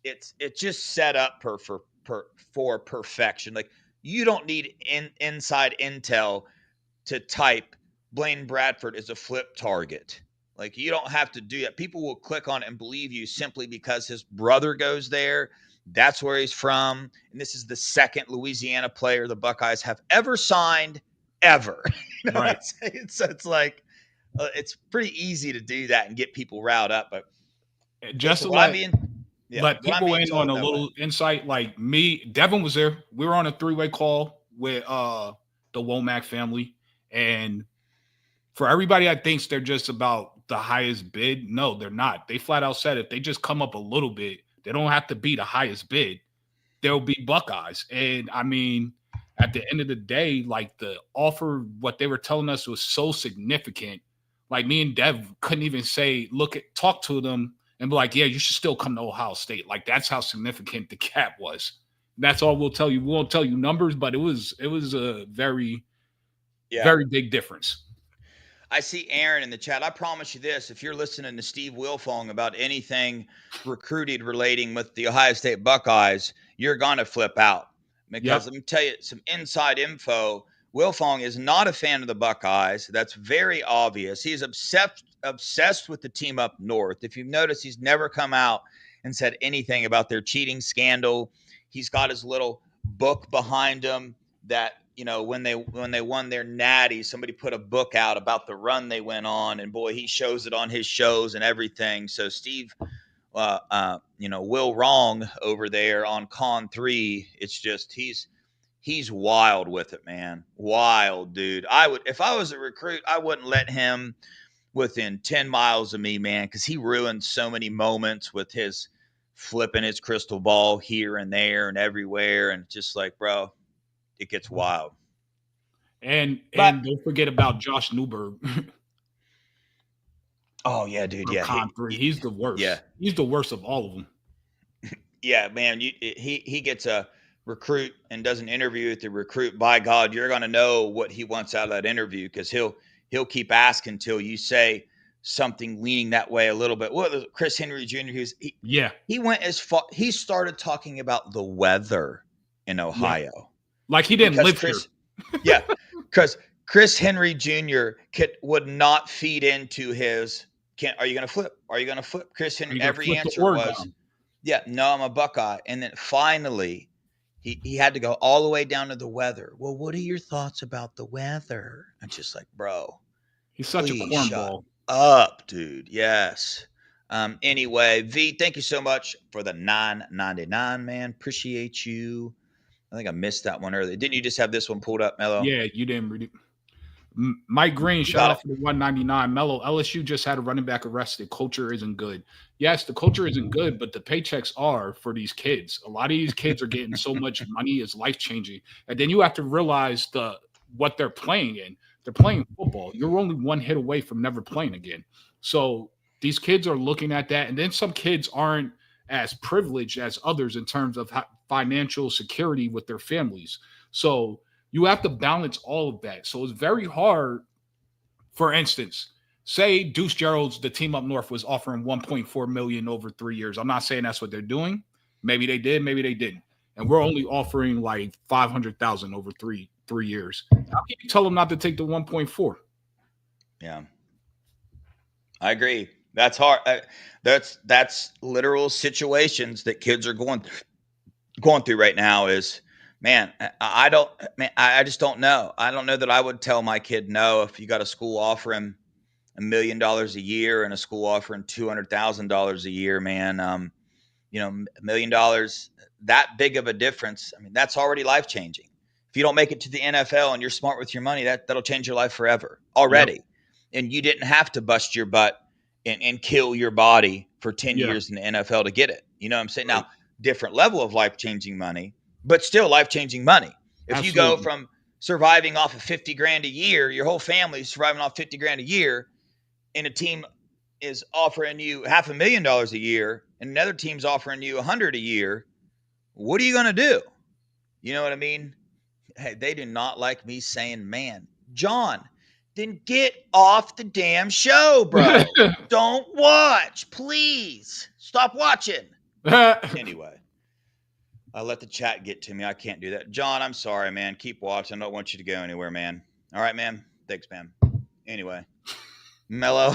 it's just set up for perfection. Like you don't need inside intel to type Blaine Bradford is a flip target. Like you don't have to do that. People will click on it and believe you simply because his brother goes there. That's where he's from. And this is the second Louisiana player the Buckeyes have ever signed ever. You know what I'm saying? So it's like, it's pretty easy to do that and get people riled up. But just to let people in on a little insight, like me, Devin was there. We were on a 3-way call with the Womack family. And for everybody that thinks they're just about the highest bid, no, they're not. They flat out said if they just come up a little bit, they don't have to be the highest bid. They'll be Buckeyes. And I mean, at the end of the day, like the offer, what they were telling us was so significant. Like me and Dev couldn't even say, talk to them and be like, yeah, you should still come to Ohio State. Like that's how significant the cap was. And that's all we'll tell you. We won't tell you numbers, but it was a very, very big difference. I see Aaron in the chat. I promise you this, if you're listening to Steve Wilfong about anything recruited relating with the Ohio State Buckeyes, you're going to flip out. Because let me tell you some inside info. Wilfong is not a fan of the Buckeyes. That's very obvious. He's obsessed with the team up north. If you've noticed, he's never come out and said anything about their cheating scandal. He's got his little book behind him that, you know, when they won their natty, somebody put a book out about the run they went on, and boy, he shows it on his shows and everything. So Steve, Will Wrong over there on Con 3, it's just he's wild with it, man. Wild, dude. If I was a recruit, I wouldn't let him within 10 miles of me, man, because he ruined so many moments with his flipping his crystal ball here and there and everywhere. And just like, bro, it gets wild. And But- don't forget about Josh Newberg. Oh yeah, dude. Yeah. He's the worst. Yeah. He's the worst of all of them. Yeah, man. He gets a recruit and does an interview with the recruit. By God, you're going to know what he wants out of that interview, because he'll keep asking until you say something leaning that way a little bit. Well, Chris Henry Jr. He went as far. He started talking about the weather in Ohio. Yeah. Like he didn't live here. Yeah, because Chris Henry Jr. would not feed into his. Are you going to flip? Are you going to flip? Chris Henry. Every answer was, yeah, no, I'm a Buckeye. And then finally, he had to go all the way down to the weather. Well, what are your thoughts about the weather? I'm just like, bro, he's such a cornball. Up, dude. Yes. Anyway, V, thank you so much for the $9.99, man. Appreciate you. I think I missed that one earlier. Didn't you just have this one pulled up, Mello? Yeah, you didn't read it. Mike Green, shout out for the $1.99. Mello, LSU just had a running back arrested. Culture isn't good. Yes, the culture isn't good, but the paychecks are for these kids. A lot of these kids are getting so much money, it's life-changing. And then you have to realize what they're playing in. They're playing football. You're only one hit away from never playing again. So these kids are looking at that. And then some kids aren't as privileged as others in terms of financial security with their families. So you have to balance all of that. So it's very hard. For instance, say Deuce Gerald's, the team up north, was offering $1.4 million over 3 years. I'm not saying that's what they're doing. Maybe they did, maybe they didn't. And we're only offering like $500,000 over three years. How can you tell them not to take the 1.4? Yeah, I agree. That's hard. That's literal situations that kids are going through right now. Is, man, I just don't know. I don't know that I would tell my kid no if you got a school offering $1 million a year and a school offering $200,000 a year, man. $1 million, that big of a difference. I mean, that's already life changing. If you don't make it to the NFL and you're smart with your money, that'll change your life forever already. Yep. And you didn't have to bust your butt and kill your body for 10 years in the NFL to get it. You know what I'm saying? Right. Now, different level of life-changing money, but still life-changing money. If Absolutely. You go from surviving off of $50,000 a year, your whole family is surviving off $50,000 a year, and a team is offering you $500,000 a year, and another team's offering you $100,000 a year, what are you going to do? You know what I mean? Hey, they do not like me saying, man, John, then get off the damn show, bro. Don't watch, please. Stop watching. Anyway, I let the chat get to me. I can't do that. John, I'm sorry, man. Keep watching. I don't want you to go anywhere, man. All right, man. Thanks, man. Anyway, Mello.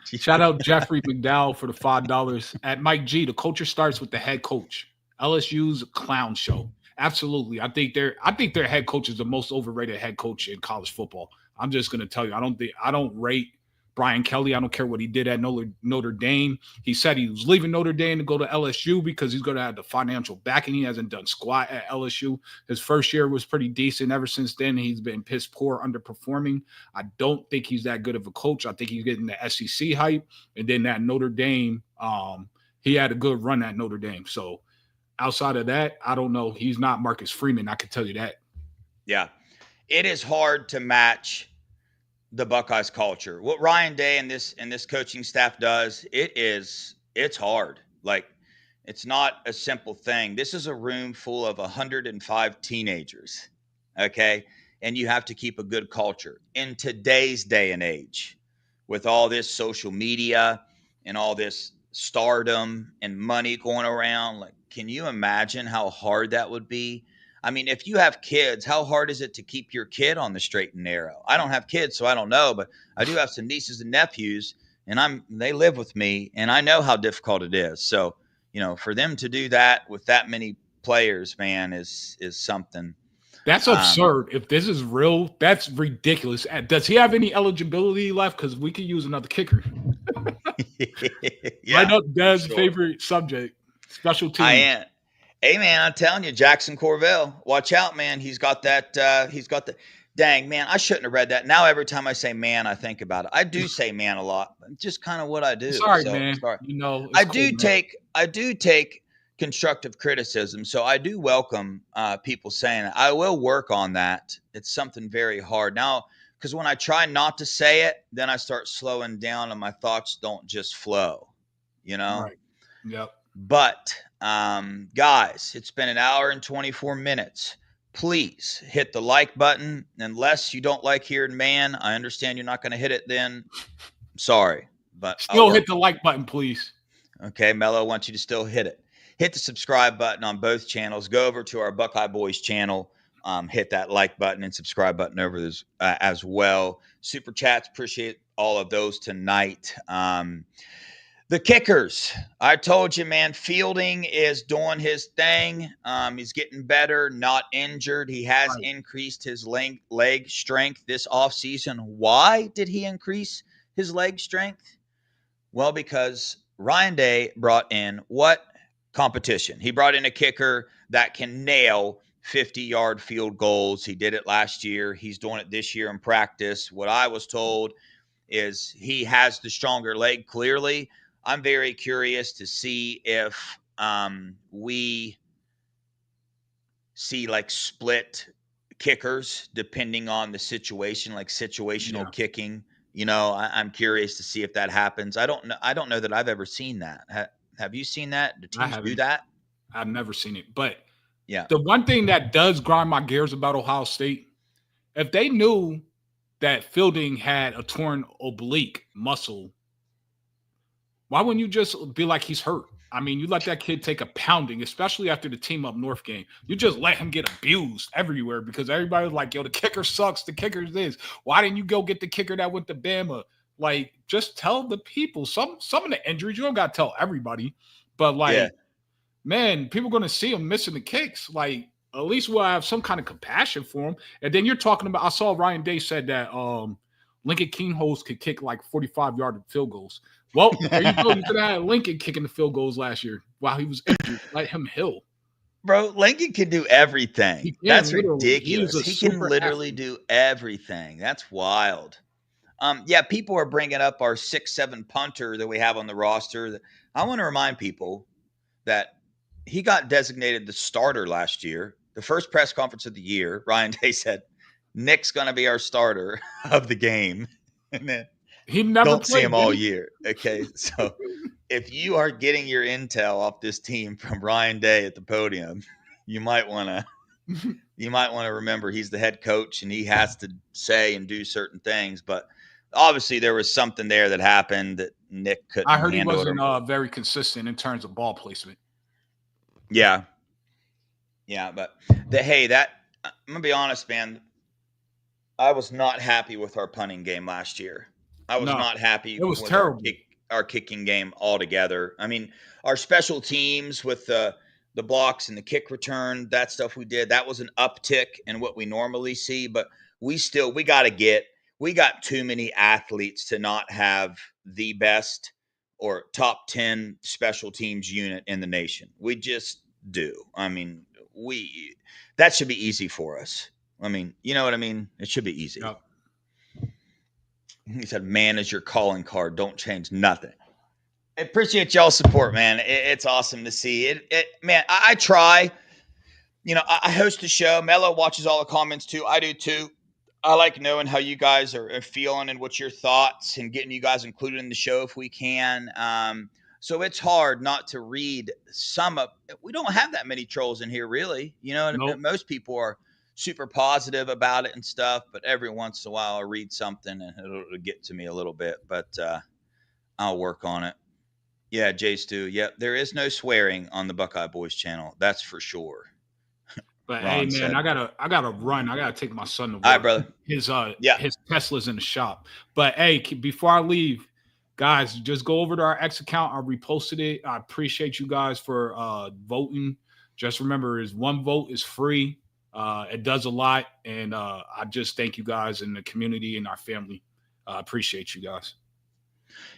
Shout out Jeffrey McDowell for the $5. At Mike G, the culture starts with the head coach. LSU's a clown show. Absolutely. I think their head coach is the most overrated head coach in college football. I'm just going to tell you, I don't rate Brian Kelly. I don't care what he did at Notre Dame. He said he was leaving Notre Dame to go to LSU because he's going to have the financial backing. He hasn't done squat at LSU. His first year was pretty decent. Ever since then, he's been piss poor, underperforming. I don't think he's that good of a coach. I think he's getting the SEC hype. And then that Notre Dame, he had a good run at Notre Dame. So outside of that, I don't know. He's not Marcus Freeman. I can tell you that. Yeah. It is hard to match the Buckeyes culture. What Ryan Day and this coaching staff does, it's hard. Like, it's not a simple thing. This is a room full of 105 teenagers. Okay. And you have to keep a good culture in today's day and age with all this social media and all this stardom and money going around. Like, can you imagine how hard that would be? I mean, if you have kids, how hard is it to keep your kid on the straight and narrow? I don't have kids, so I don't know, but I do have some nieces and nephews, and they live with me, and I know how difficult it is. So, for them to do that with that many players, man, is something. That's absurd. If this is real, that's ridiculous. Does he have any eligibility left? Because we could use another kicker. Yeah, right up Dez's favorite subject, special teams. I am. Hey, man, I'm telling you, Jackson Corvell, watch out, man. He's got that. Dang, man, I shouldn't have read that. Now every time I say man, I think about it. I do say man a lot. Just kind of what I do. Sorry, man. Sorry. I do take I do take constructive criticism, so I do welcome people saying that. I will work on that. It's something very hard now, because when I try not to say it, then I start slowing down and my thoughts don't just flow, you know. Right. Yep. But guys, it's been an hour and 24 minutes. Please hit the like button. Unless you don't like hearing man, I understand you're not going to hit it then. Sorry, but Still hit the like button, please. Okay, Mello wants you to still hit it. Hit the subscribe button on both channels. Go over to our Buckeye Boyz channel. Hit that like button and subscribe button over this as well. Super chats, appreciate all of those tonight. The kickers, I told you, man, Fielding is doing his thing. He's getting better, not injured. He has increased his leg strength this offseason. Why did he increase his leg strength? Well, because Ryan Day brought in what? Competition. He brought in a kicker that can nail 50-yard field goals. He did it last year. He's doing it this year in practice. What I was told is he has the stronger leg, clearly. I'm very curious to see if we see like split kickers depending on the situation, like situational kicking. You know, I'm curious to see if that happens. I don't know that I've ever seen that. Have you seen that? Do teams do that? I've never seen it. But yeah, the one thing that does grind my gears about Ohio State, if they knew that Fielding had a torn oblique muscle, why wouldn't you just be like, he's hurt? I mean, you let that kid take a pounding, especially after the Team Up North game. You just let him get abused everywhere because everybody was like, yo, the kicker sucks. The kicker's this. Why didn't you go get the kicker that went to Bama? Like, just tell the people. Some of the injuries, you don't got to tell everybody. But, like, man, people are going to see him missing the kicks. Like, at least we'll have some kind of compassion for him. And then you're talking about, I saw Ryan Day said that Lincoln Kingholz could kick like 45-yard field goals. Well, there you go. You could have had Lincoln kicking the field goals last year while he was injured. Let him heal. Bro, Lincoln can do everything. That's ridiculous. He can literally do everything. That's wild. Yeah, people are bringing up our 6'7" punter that we have on the roster. I want to remind people that he got designated the starter last year. The first press conference of the year, Ryan Day said, Nick's going to be our starter of the game. And then he never don't see him all year. Okay, so if you are getting your intel off this team from Ryan Day at the podium, you might want to remember he's the head coach and he has to say and do certain things. But obviously there was something there that happened that Nick couldn't handle. I heard he wasn't very consistent in terms of ball placement. Yeah, but I'm gonna be honest, man. I was not happy with our punting game last year. I was not happy. It was terrible. Our kicking game altogether. I mean, our special teams with the blocks and the kick return, that stuff we did, that was an uptick in what we normally see. But we got too many athletes to not have the best or top 10 special teams unit in the nation. We just do. I mean, that should be easy for us. I mean, you know what I mean? It should be easy. Yep. He said, man is your calling card. Don't change nothing. I appreciate y'all's support, man. It's awesome to see it. Man, I try. You know, I host the show. Mello watches all the comments too. I do too. I like knowing how you guys are feeling and what's your thoughts and getting you guys included in the show if we can. So it's hard not to read we don't have that many trolls in here, really. You know, nope. Most people are super positive about it and stuff, but every once in a while I read something and it'll get to me a little bit, but I'll work on it. Yeah, Jay Stu. Yep, there is no swearing on the Buckeye Boyz channel. That's for sure. But Ron, hey man, said, I gotta run. I gotta take my son to work. All right, brother. His Tesla's in the shop. But hey, before I leave, guys, just go over to our X account. I reposted it. I appreciate you guys for voting. Just remember, one vote is free. It does a lot, and I just thank you guys and the community and our family. Appreciate you guys.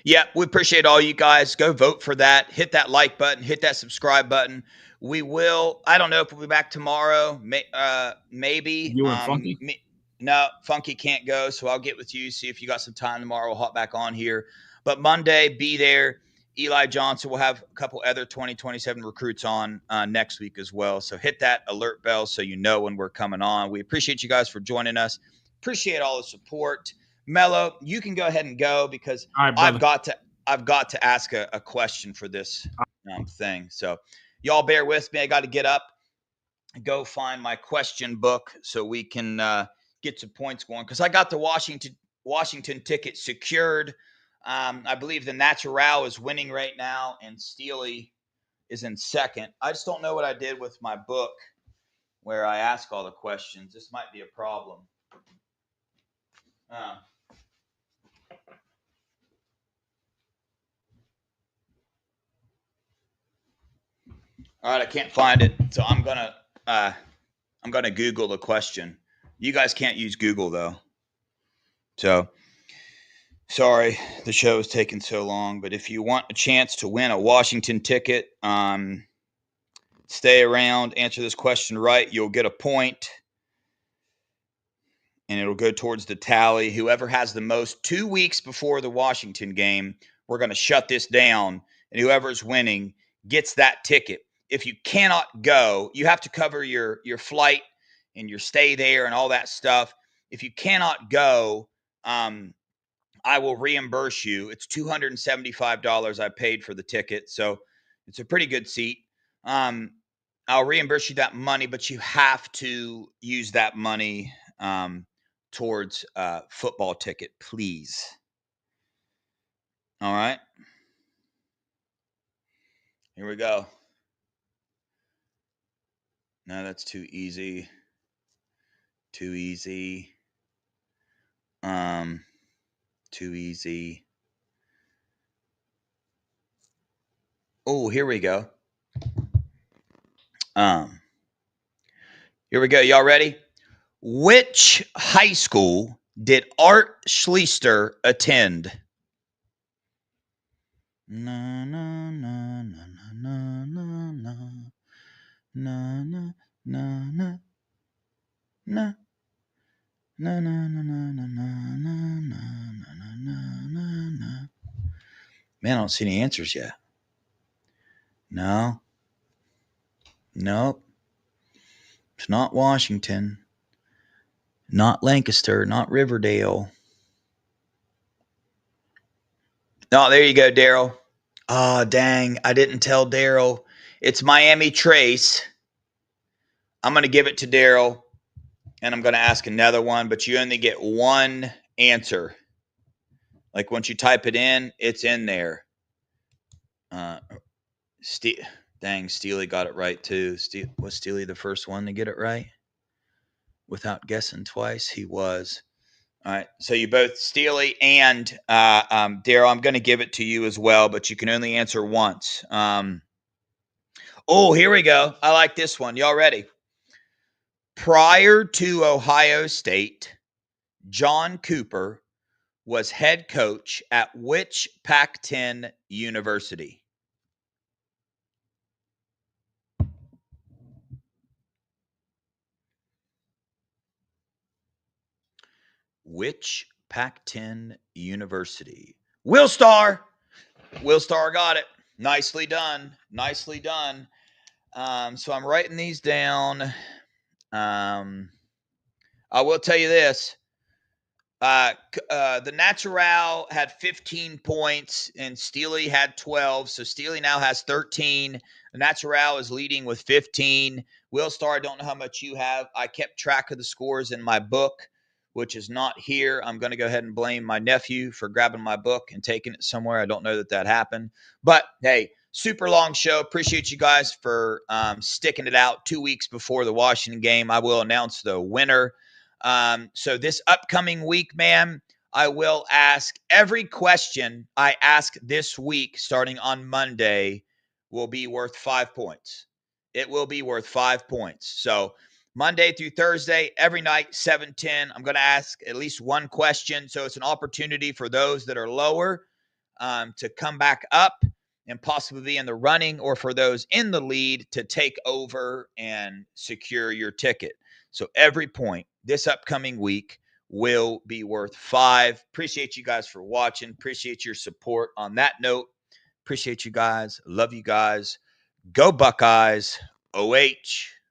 Yeah, we appreciate all you guys. Go vote for that. Hit that like button. Hit that subscribe button. We will. I don't know if we'll be back tomorrow. Maybe. You and Funky? No, Funky can't go, so I'll get with you. See if you got some time tomorrow. We'll hop back on here. But Monday, be there. Eli Johnson. We'll have a couple other 2027 recruits on next week as well. So hit that alert bell so you know when we're coming on. We appreciate you guys for joining us. Appreciate all the support. Mello, you can go ahead and go because All right, brother. I've got to ask a question for this thing. So y'all bear with me. I got to get up and go find my question book so we can get some points going because I got the Washington ticket secured. I believe the Natural is winning right now, and Steely is in second. I just don't know what I did with my book where I ask all the questions. This might be a problem. All right, I can't find it, so I'm gonna Google the question. You guys can't use Google though, so sorry the show is taking so long. But if you want a chance to win a Washington ticket, stay around, answer this question right, you'll get a point, and it'll go towards the tally. Whoever has the most 2 weeks before the Washington game, we're going to shut this down, and whoever's winning gets that ticket. If you cannot go, you have to cover your flight and your stay there and all that stuff. If you cannot go, I will reimburse you. It's $275 I paid for the ticket, so it's a pretty good seat. I'll reimburse you that money, but you have to use that money towards a football ticket, please. All right. Here we go. No, that's too easy. Too easy. Too easy. Oh, here we go. Here we go. Y'all ready? Which high school did Art Schlichter attend? Na na na na na na na na na na na na. Na na na na na na na na na na. Man, I don't see any answers yet. No. Nope. It's not Washington. Not Lancaster. Not Riverdale. Oh, there you go, Daryl. Oh, dang. I didn't tell Daryl. It's Miami Trace. I'm going to give it to Daryl. And I'm going to ask another one, but you only get one answer. Like once you type it in, it's in there. Dang, Steely got it right too. Was Steely the first one to get it right? Without guessing twice, he was. All right, so you both, Steely and Daryl, I'm going to give it to you as well, but you can only answer once. Oh, here we go. I like this one. Y'all ready? Prior to Ohio State, John Cooper was head coach at which Pac-10 university? Which Pac-10 university? Will Star got it. Nicely done. Nicely done. So I'm writing these down. I will tell you this. The Natural had 15 points and Steely had 12. So Steely now has 13. The Natural is leading with 15. Will Star, I don't know how much you have. I kept track of the scores in my book, which is not here. I'm going to go ahead and blame my nephew for grabbing my book and taking it somewhere. I don't know that happened. But, hey, super long show. Appreciate you guys for sticking it out 2 weeks before the Washington game. I will announce the winner. So this upcoming week, man, I will ask every question I ask this week starting on Monday will be worth 5 points. It will be worth 5 points. So Monday through Thursday, every night, 7:10, I'm going to ask at least one question. So it's an opportunity for those that are lower to come back up and possibly be in the running, or for those in the lead to take over and secure your ticket. So every point this upcoming week will be worth 5. Appreciate you guys for watching. Appreciate your support. On that note, Appreciate you guys. Love you guys. Go Buckeyes. OH.